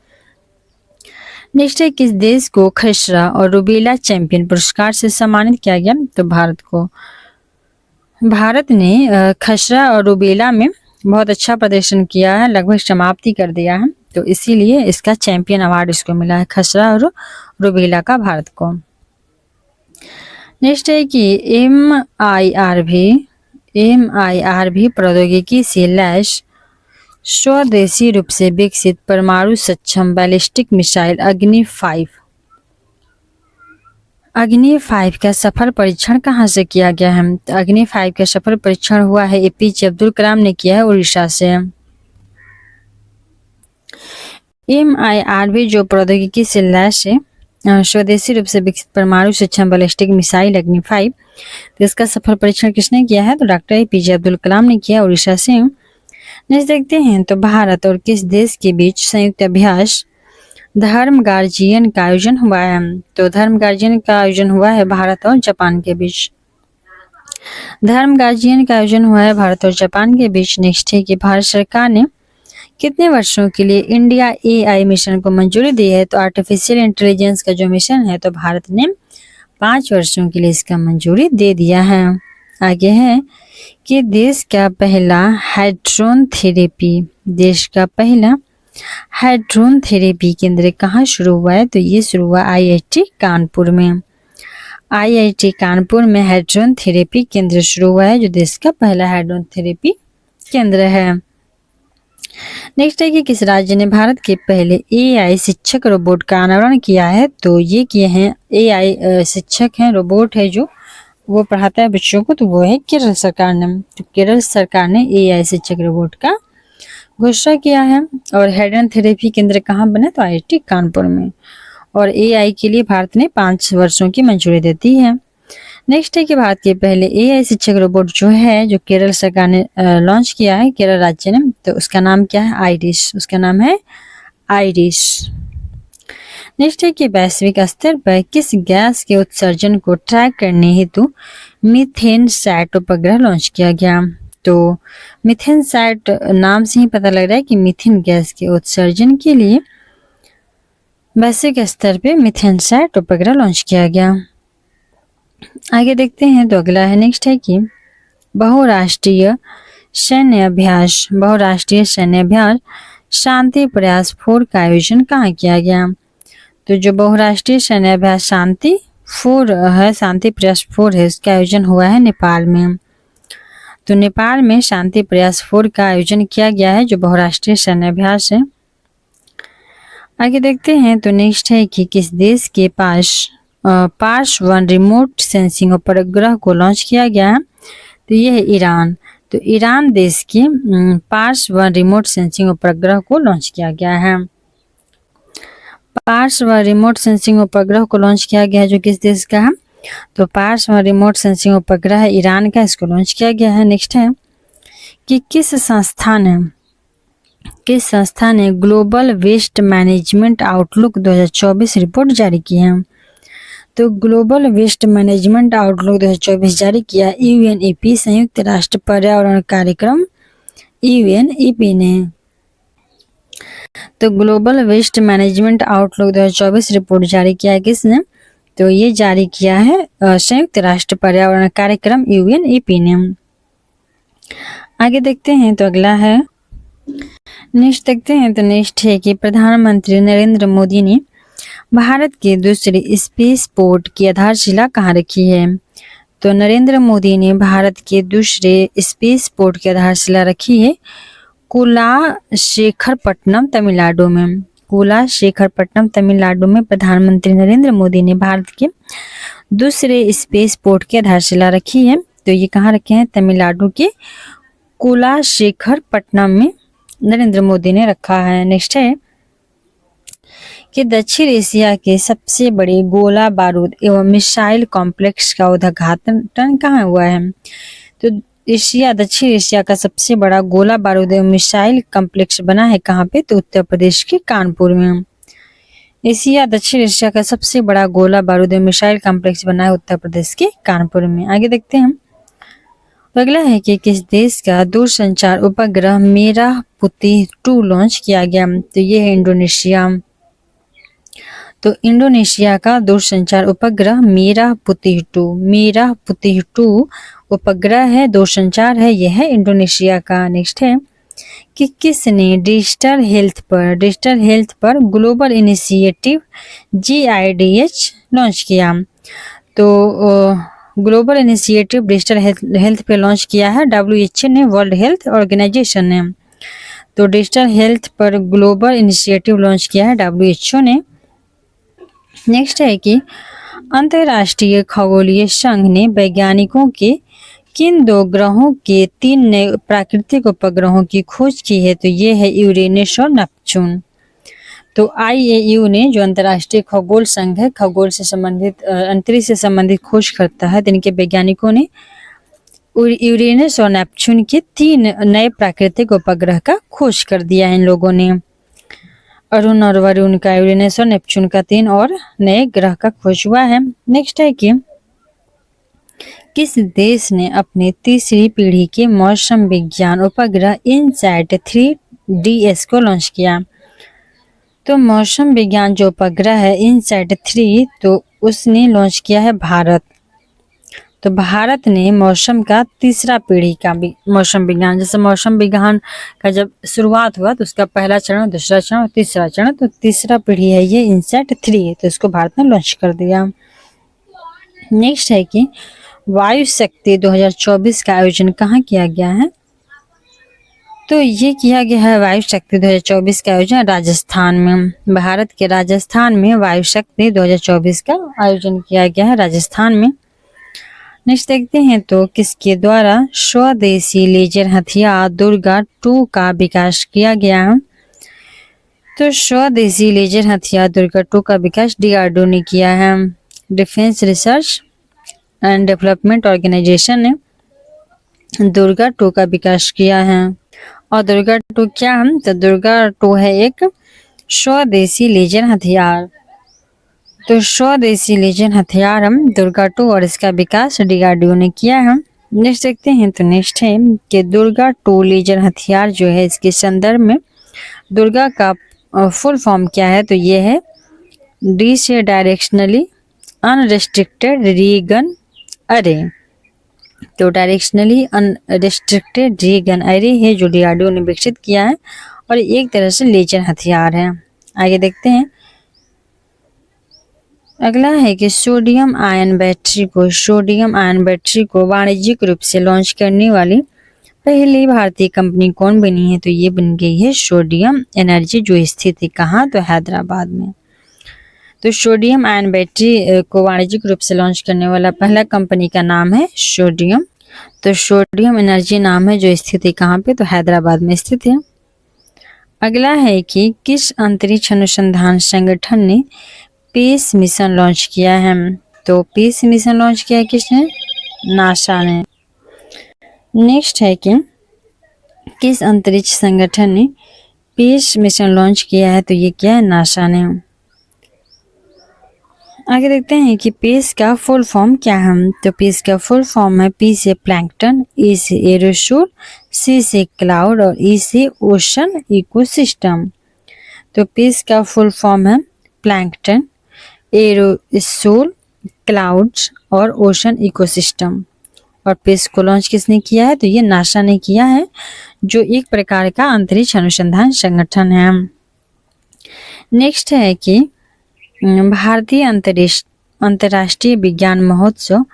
नेक्स्ट है किस देश को खसरा और रूबेला चैंपियन पुरस्कार से सम्मानित किया गया। तो भारत को। भारत ने खसरा और रूबेला में बहुत अच्छा प्रदर्शन किया है, लगभग समाप्ति कर दिया है, तो इसीलिए इसका चैंपियन अवार्ड इसको मिला है, खसरा और रूबेला का भारत को। नेक्स्ट है कि MIRV प्रौद्योगिकी से लैस स्वदेशी रूप से विकसित परमाणु सक्षम बैलिस्टिक मिसाइल अग्नि 5 का सफल परीक्षण कहाँ से किया गया है। तो अग्नि 5 का सफल परीक्षण हुआ है APJ अब्दुल कलाम ने किया है उड़ीसा से। MIRV जो प्रौद्योगिकी से लैस है स्वदेशी रूप से विकसित परमाणु सक्षम बैलिस्टिक मिसाइल अग्नि 5, तो इसका सफल परीक्षण किसने किया है, तो डॉक्टर APJ अब्दुल कलाम ने किया उड़ीसा से। नेक्स्ट देखते हैं तो भारत और किस देश के बीच संयुक्त अभ्यास धर्म गार्जियन का आयोजन हुआ है? तो धर्म गार्जियन का आयोजन हुआ है भारत और जापान के बीच। धर्म गार्जियन का आयोजन हुआ है भारत और जापान के बीच। नेक्स्ट है कि भारत सरकार ने कितने वर्षों के लिए इंडिया एआई मिशन को मंजूरी दी है? तो आर्टिफिशियल इंटेलिजेंस का जो मिशन है तो भारत ने 5 वर्षों के लिए इसका मंजूरी दे दिया है। आगे है कि देश का पहला हाइड्रोन थेरेपी केंद्र कहाँ शुरू हुआ है? तो ये शुरू हुआ आईआईटी कानपुर में। आईआईटी कानपुर में हाइड्रोन थेरेपी केंद्र शुरू हुआ है, जो देश का पहला हाइड्रोन थेरेपी केंद्र है। नेक्स्ट है कि किस राज्य ने भारत के पहले एआई शिक्षक रोबोट का अनावरण किया है? तो ये किए हैं एआई शिक्षक हैं, रोबोट है जो वो पढ़ाता है बच्चों को, तो वो है केरल सरकार ने। तो केरल सरकार ने एआई शिक्षक रोबोट का घोषणा किया है। और हाइड्रोन थेरेपी केंद्र कहाँ बना? तो आईआईटी कानपुर में। और एआई के लिए भारत ने 5 वर्षों की मंजूरी देती है। नेक्स्ट है कि भारत के पहले एआई शिक्षक रोबोट जो है, जो केरल सरकार ने लॉन्च किया है, केरल राज्य ने, तो उसका नाम क्या है? आइरिस। उसका नाम है आइरिस। नेक्स्ट है कि वैश्विक स्तर पर किस गैस के उत्सर्जन को ट्रैक करने हेतु मीथेन सैट उपग्रह लॉन्च किया गया? तो मीथेन सैट नाम से ही पता लग रहा है कि मीथेन गैस के उत्सर्जन के लिए वैश्विक स्तर पे मीथेन सैट उपग्रह लॉन्च किया गया। आगे देखते हैं तो अगला है, नेक्स्ट है कि बहुराष्ट्रीय सैन्य अभ्यास शांति प्रयास 4 का आयोजन कहाँ किया गया? तो जो बहुराष्ट्रीय सैन्य अभ्यास शांति प्रयास 4 है, उसका आयोजन हुआ है नेपाल में। तो नेपाल में शांति प्रयास 4 का आयोजन किया गया है, जो बहुराष्ट्रीय सैन्य अभ्यास है। आगे देखते हैं तो नेक्स्ट है कि किस देश के पास पार्स 1 रिमोट सेंसिंग उपग्रह को लॉन्च किया गया है? तो ये है ईरान। तो ईरान देश के पार्स 1 रिमोट सेंसिंग उपग्रह को लॉन्च किया गया है। पार्स 1 रिमोट सेंसिंग उपग्रह को लॉन्च किया गया है, जो किस देश का है? तो पार्स 1 रिमोट सेंसिंग उपग्रह है ईरान का, इसको लॉन्च किया गया है। नेक्स्ट है कि किस संस्था ने global waste management outlook 2024 report जारी की है? तो ग्लोबल वेस्ट मैनेजमेंट आउटलुक 2024 जारी किया यूएनईपी, संयुक्त राष्ट्र पर्यावरण कार्यक्रम यूएनईपी ने। तो global waste management outlook 2024 report जारी किया है किसने? तो ये जारी किया है संयुक्त राष्ट्र पर्यावरण कार्यक्रम यूएनईपी ने। आगे देखते हैं तो अगला है, नेक्स्ट देखते हैं तो नेक्स्ट है कि प्रधानमंत्री नरेंद्र मोदी ने भारत के दूसरे स्पेस पोर्ट की आधारशिला कहाँ रखी है? तो नरेंद्र मोदी ने भारत के दूसरे स्पेस पोर्ट की आधारशिला रखी है कुलाशेखरपट्टनम तमिलनाडु में। कुलाशेखरपट्टनम तमिलनाडु में प्रधानमंत्री नरेंद्र मोदी ने भारत के दूसरे स्पेस पोर्ट की आधारशिला रखी है। तो ये कहाँ रखे हैं? तमिलनाडु के कुलाशेखरपट्टनम में नरेंद्र मोदी ने रखा है। नेक्स्ट है कि दक्षिण एशिया के सबसे बड़े गोला बारूद एवं मिसाइल कॉम्प्लेक्स का उद्घाटन कहाँ हुआ है? तो दक्षिण एशिया का सबसे बड़ा गोला बारूद एवं मिसाइल कॉम्प्लेक्स बना है कहाँ पे? तो उत्तर प्रदेश के कानपुर में। दक्षिण एशिया का सबसे बड़ा गोला बारूद एवं मिसाइल कॉम्प्लेक्स बना है उत्तर प्रदेश के कानपुर में। आगे देखते हैं, अगला है कि किस देश का दूरसंचार उपग्रह मेरापुती 2 लॉन्च किया गया? तो ये है इंडोनेशिया। तो इंडोनेशिया का दूरसंचार उपग्रह मेरापुती 2 उपग्रह है, दूरसंचार है, यह है इंडोनेशिया का। नेक्स्ट है कि किसने डिजिटल हेल्थ पर ग्लोबल इनिशिएटिव GIDH लॉन्च किया? तो ग्लोबल इनिशिएटिव डिजिटल हेल्थ पे लॉन्च किया है WHO ने, वर्ल्ड हेल्थ ऑर्गेनाइजेशन ने। तो डिजिटल हेल्थ पर ग्लोबल इनिशिएटिव लॉन्च किया है WHO ने। नेक्स्ट है कि अंतर्राष्ट्रीय खगोलीय संघ ने वैज्ञानिकों के किन 2 ग्रहों के 3 नए प्राकृतिक उपग्रहों की खोज की है? तो ये है यूरेनस और नेपच्यून। तो IAU ने, जो अंतर्राष्ट्रीय खगोल संघ है, खगोल से संबंधित अंतरिक्ष से संबंधित खोज करता है, तो इनके वैज्ञानिकों ने यूरेनस और नेपच्यून के 3 नए प्राकृतिक उपग्रह का खोज कर दिया है इन लोगों ने। अरुण और वरुण का, यूरेनस और नेपच्यून का 3 और नए ग्रह का खोज हुआ है। नेक्स्ट है कि किस देश ने अपनी तीसरी पीढ़ी के मौसम विज्ञान उपग्रह इनसैट 3DS को लॉन्च किया। तो मौसम विज्ञान जो उपग्रह है इनसैट 3, तो उसने लॉन्च किया है भारत। तो भारत ने मौसम का तीसरा पीढ़ी का भी मौसम विज्ञान, जैसे मौसम विज्ञान का जब शुरुआत हुआ तो उसका पहला चरण, दूसरा चरण और तीसरा चरण, तो तीसरा पीढ़ी है ये इनसैट 3, तो इसको भारत ने लॉन्च कर दिया। नेक्स्ट है कि वायु शक्ति 2024 का आयोजन कहाँ किया गया है? तो ये किया गया है वायु शक्ति 2024 का आयोजन राजस्थान में। भारत के राजस्थान में वायु शक्ति 2024 का आयोजन किया गया है राजस्थान में। नेक्स्ट देखते हैं तो किसके द्वारा स्वदेशी लेजर हथियार दुर्गा 2 का विकास किया गया है? तो स्वदेशी लेजर हथियार दुर्गा 2 का विकास DRDO ने किया है। Defence research and development organisation ने दुर्गा 2 का विकास किया है। और दुर्गा 2 क्या है? तो दुर्गा 2 है एक स्वदेशी लेजर हथियार। तो स्वदेशी लेजर हथियार हम दुर्गा 2 और इसका विकास DRDO ने किया है। नेक्स्ट देखते हैं तो नेक्स्ट है कि दुर्गा 2 लेजर हथियार जो है इसके संदर्भ में दुर्गा का फुल फॉर्म क्या है? तो ये है डी से डायरेक्शनली अनरेस्ट्रिक्टेड री-गन अरे। तो डायरेक्शनली अनरेस्ट्रिक्टेड री-गन अरे है जो DRDO ने विकसित किया है और एक तरह से लेजर हथियार है। आगे देखते हैं, अगला है कि सोडियम आयन बैटरी को वाणिज्यिक रूप से लॉन्च करने वाली पहली भारतीय कंपनी कौन बनी है? तो ये बन गई है सोडियम एनर्जी, जो स्थित है कहाँ? तो हैदराबाद में। तो सोडियम आयन बैटरी को वाणिज्यिक रूप से लॉन्च करने वाला पहला कंपनी का नाम है सोडियम। तो सोडियम एनर्जी नाम है जो स्थित है कहाँ पे? तो हैदराबाद में स्थित है। अगला है कि किस अंतरिक्ष अनुसंधान संगठन ने पीस मिशन लॉन्च किया है? तो पीस मिशन लॉन्च किया है किसने? नासा ने। नेक्स्ट है कि किस अंतरिक्ष संगठन ने पीस मिशन लॉन्च किया है? तो ये क्या है? नासा ने। आगे देखते हैं कि पीस का फुल फॉर्म क्या है? तो पीस का फुल फॉर्म है पी से प्लैंकटन, ई से एरोसोल, सी से क्लाउड और ई से ओशन इकोसिस्टम। तो पीस का फुल फॉर्म है प्लैंकटन, एरोसोल, क्लाउड्स और ओशन इकोसिस्टम। और पीस को लॉन्च किसने किया है? तो ये नासा ने किया है, जो एक प्रकार का अंतरिक्ष अनुसंधान संगठन है। नेक्स्ट है कि भारतीय अंतर्राष्ट्रीय विज्ञान महोत्सव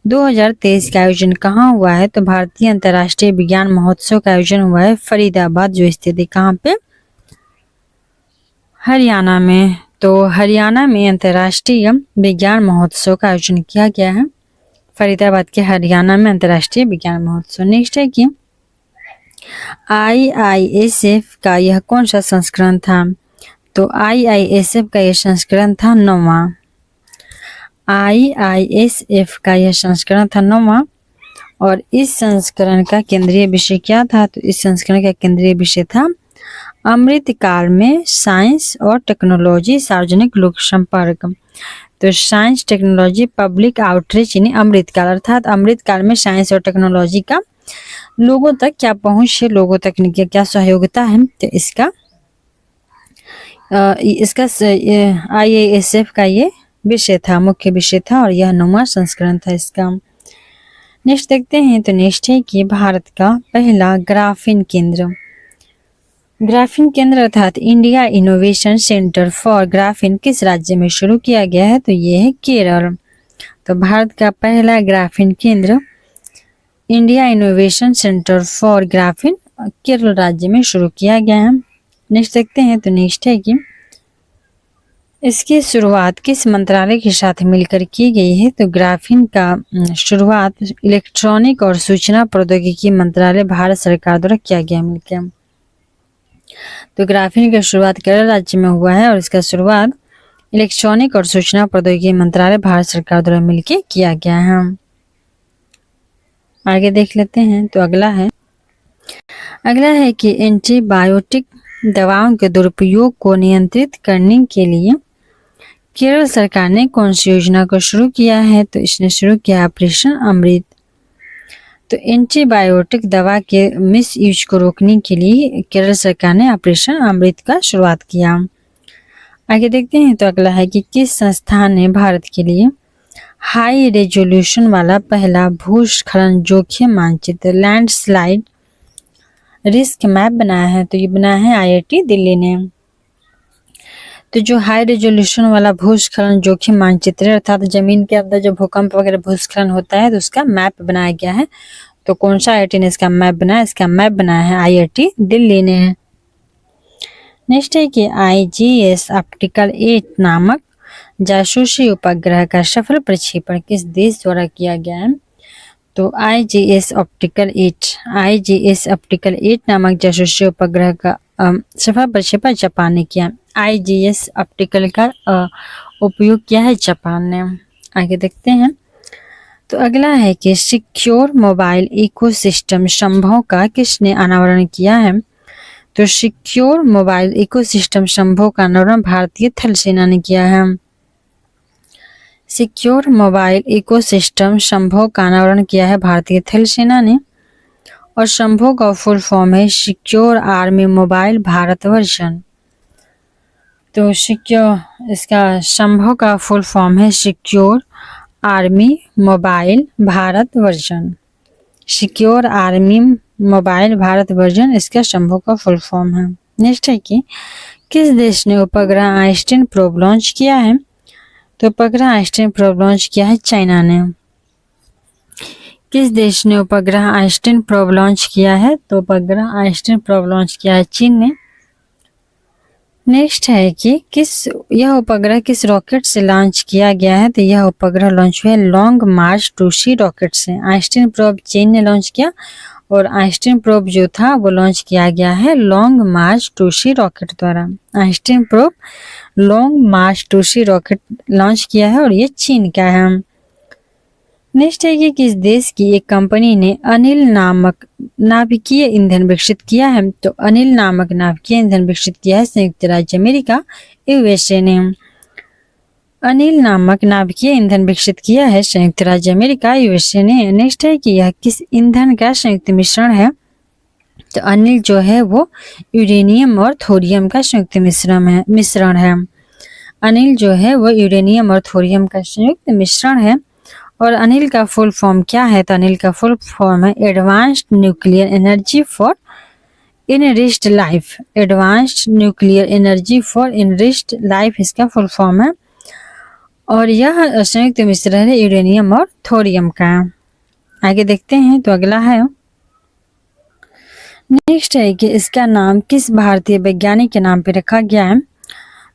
2023 का आयोजन कहाँ हुआ है? तो भारतीय अंतर्राष्ट्रीय विज्ञान महोत्सव का आयोजन हुआ है फरीदाबाद, जो स्थित है कहाँ पे? हरियाणा में। तो हरियाणा में अंतर्राष्ट्रीय विज्ञान महोत्सव का आयोजन किया गया है, फरीदाबाद के हरियाणा में अंतर्राष्ट्रीय विज्ञान महोत्सव। नेक्स्ट है कि IISF का यह कौन सा संस्करण था? तो IISF का यह संस्करण था 9वां। IISF का यह संस्करण था 9वां। और इस संस्करण का केंद्रीय विषय क्या था? तो इस संस्करण का केंद्रीय विषय था अमृतकाल में साइंस और टेक्नोलॉजी सार्वजनिक लोक संपर्क। तो साइंस टेक्नोलॉजी पब्लिक आउटरीच यानी अमृतकाल, अर्थात अमृतकाल में साइंस और टेक्नोलॉजी का लोगों तक क्या पहुंच है, लोगों तक क्या सहयोगिता है, तो इसका IISF का ये विषय था, मुख्य विषय था और यह 9वां संस्करण था इसका। नेक्स्ट देखते हैं तो नेक्स्ट है कि भारत का पहला ग्राफीन केंद्र अर्थात India innovation centre for graphene किस राज्य में शुरू किया गया है? तो ये है केरल। तो भारत का पहला ग्राफीन केंद्र India innovation centre for graphene Kerala राज्य में शुरू किया गया है। नेक्स्ट देखते हैं तो नेक्स्ट है कि इसकी शुरुआत किस मंत्रालय के साथ मिलकर की गई है? तो ग्राफीन का शुरुआत इलेक्ट्रॉनिक और सूचना प्रौद्योगिकी मंत्रालय भारत सरकार द्वारा किया गया मिलकर। तो ग्राफीन की शुरुआत केरल राज्य में हुआ है और इसका शुरुआत इलेक्ट्रॉनिक और सूचना प्रौद्योगिकी मंत्रालय भारत सरकार द्वारा मिलकर किया गया है। आगे देख लेते हैं तो अगला है कि एंटीबायोटिक दवाओं के दुरुपयोग को नियंत्रित करने के लिए केरल सरकार ने कौन सी योजना को शुरू किया है? तो इसने शुरू किया ऑपरेशन अमृत। तो एंटीबायोटिक दवा के मिस यूज को रोकने के लिए केरल सरकार ने ऑपरेशन अमृत का शुरुआत किया। आगे देखते हैं। तो अगला है कि किस संस्थान ने भारत के लिए हाई रेजोल्यूशन वाला पहला भूस्खलन जोखिम मानचित्र लैंडस्लाइड रिस्क मैप बनाया है? तो ये बनाया है IIT दिल्ली ने। तो जो हाई रेजोल्यूशन वाला भूस्खलन जोखिम मानचित्र अर्थात जमीन के अंदर जो भूकंप वगैरह भूस्खलन होता है तो उसका मैप बनाया गया है। तो कौन सा IIT ने इसका मैप बनाया? इसका मैप बनाया है IIT दिल्ली ने। नेक्स्ट है कि IGS ऑप्टिकल 8 नामक जासूसी उपग्रह का सफल प्रक्षेपण किस देश द्वारा किया गया है? तो IGS ऑप्टिकल 8 नामक जासूसी उपग्रह का सफल प्रक्षेपण जापान ने किया। IGS ऑप्टिकल का उपयोग किया है जापान ने। आगे देखते हैं। तो अगला है कि सिक्योर मोबाइल इकोसिस्टम संभव का किसने अनावरण किया है? तो सिक्योर मोबाइल इकोसिस्टम संभव का अनावरण भारतीय थल सेना ने किया है। सिक्योर मोबाइल इकोसिस्टम संभव का अनावरण किया है भारतीय थल सेना ने। और संभव का फुल फॉर्म है secure army mobile Bharat version. तो सिक्योर इसका संभव का फुल फॉर्म है secure army mobile Bharat version. Secure army mobile Bharat version इसका संभव का फुल फॉर्म है। नेक्स्ट है कि किस देश ने उपग्रह आइंस्टीन प्रोब लॉन्च किया है? तो उपग्रह आइंस्टीन प्रोब लॉन्च किया है चाइना ने। किस देश ने उपग्रह आइंस्टीन प्रोब लॉन्च किया है? तो उपग्रह आइंस्टीन प्रोब लॉन्च किया है चीन ने। नेक्स्ट है कि यह उपग्रह किस रॉकेट से लॉन्च किया गया है? तो यह उपग्रह लॉन्च हुआ है लॉन्ग मार्च 2C रॉकेट से। आइंस्टीन प्रोब चीन ने लॉन्च किया और आइंस्टीन प्रोब जो था वो लॉन्च किया गया है लॉन्ग मार्च 2C रॉकेट द्वारा। आइंस्टीन प्रोब लॉन्ग मार्च 2C रॉकेट लॉन्च किया है और ये चीन का है। नेक्स्ट है कि किस देश की एक कंपनी ने अनिल नामक नाभिकीय ईंधन विकसित किया है? तो अनिल नामक नाभिकीय ईंधन विकसित किया है संयुक्त राज्य अमेरिका USA ने। अनिल नामक नाभिकीय ईंधन विकसित किया है संयुक्त राज्य अमेरिका USA ने। नेक्स्ट है कि यह किस ईंधन का संयुक्त मिश्रण है? तो अनिल जो है वो यूरेनियम और थोरियम का संयुक्त मिश्रण है। अनिल जो है वो यूरेनियम और थोरियम का संयुक्त मिश्रण है। और अनिल का फुल फॉर्म क्या है? तो अनिल का फुल फॉर्म है advanced nuclear energy for enriched life. Advanced nuclear energy for enriched life इसका फुल फॉर्म है। और यह संयुक्त मिश्रण है यूरेनियम और थोरियम का। आगे देखते हैं। तो अगला है नेक्स्ट है कि इसका नाम किस भारतीय वैज्ञानिक के नाम पे रखा गया है?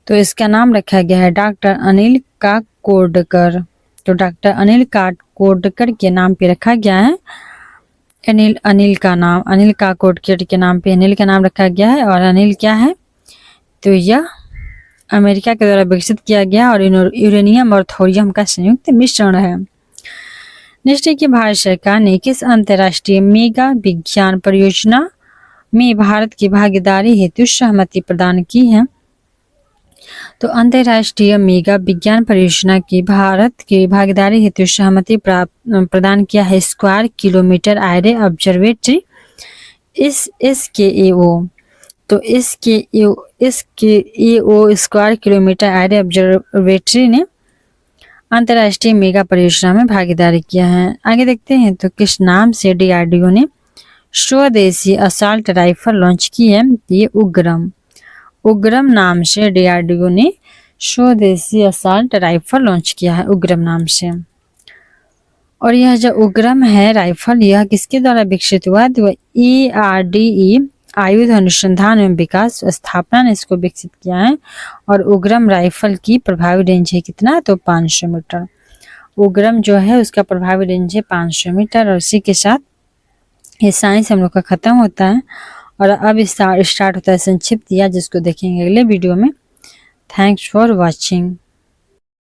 तो इसका नाम रखा गया है डॉक्टर अनिल काकोडकर। तो डॉक्टर अनिल काकोडकर के नाम पे रखा गया है। अनिल काकोडकर के नाम पे अनिल का नाम रखा गया है। और अनिल क्या है? तो यह अमेरिका के द्वारा विकसित किया गया और यूरेनियम और थोरियम का संयुक्त मिश्रण है। नेक्स्ट है कि भारत सरकार ने किस अंतर्राष्ट्रीय मेगा विज्ञान परियोजना में भारत की भागीदारी हेतु सहमति प्रदान की है? तो अंतर्राष्ट्रीय मेगा विज्ञान परियोजना की भारत की भागीदारी हेतु सहमति प्रदान किया है square kilometre array observatory SKAO। तो SKAO square kilometre array observatory ने अंतर्राष्ट्रीय मेगा परियोजना में भागीदारी किया है। आगे देखते हैं। तो किस नाम से DRDO ने स्वदेशी असॉल्ट राइफल लॉन्च की है? ये उग्रम नाम से DRDO ने स्वदेशी असॉल्ट राइफल लॉन्च किया है उग्रम नाम से। और यह जो उग्रम है राइफल यह किसके द्वारा विकसित हुआ? तो ARDE आयुध अनुसंधान एवं विकास स्थापना ने इसको विकसित किया है। और उग्रम राइफल की प्रभावी रेंज है कितना? तो 500 मीटर। उग्रम जो है उसका प्रभावी रेंज है 500 मीटर। और इसी के साथ ये साइंस हम लोग का खत्म होता है और अब स्टार्ट होता है संक्षिप्त या जिसको देखेंगे अगले वीडियो में। Thanks for watching.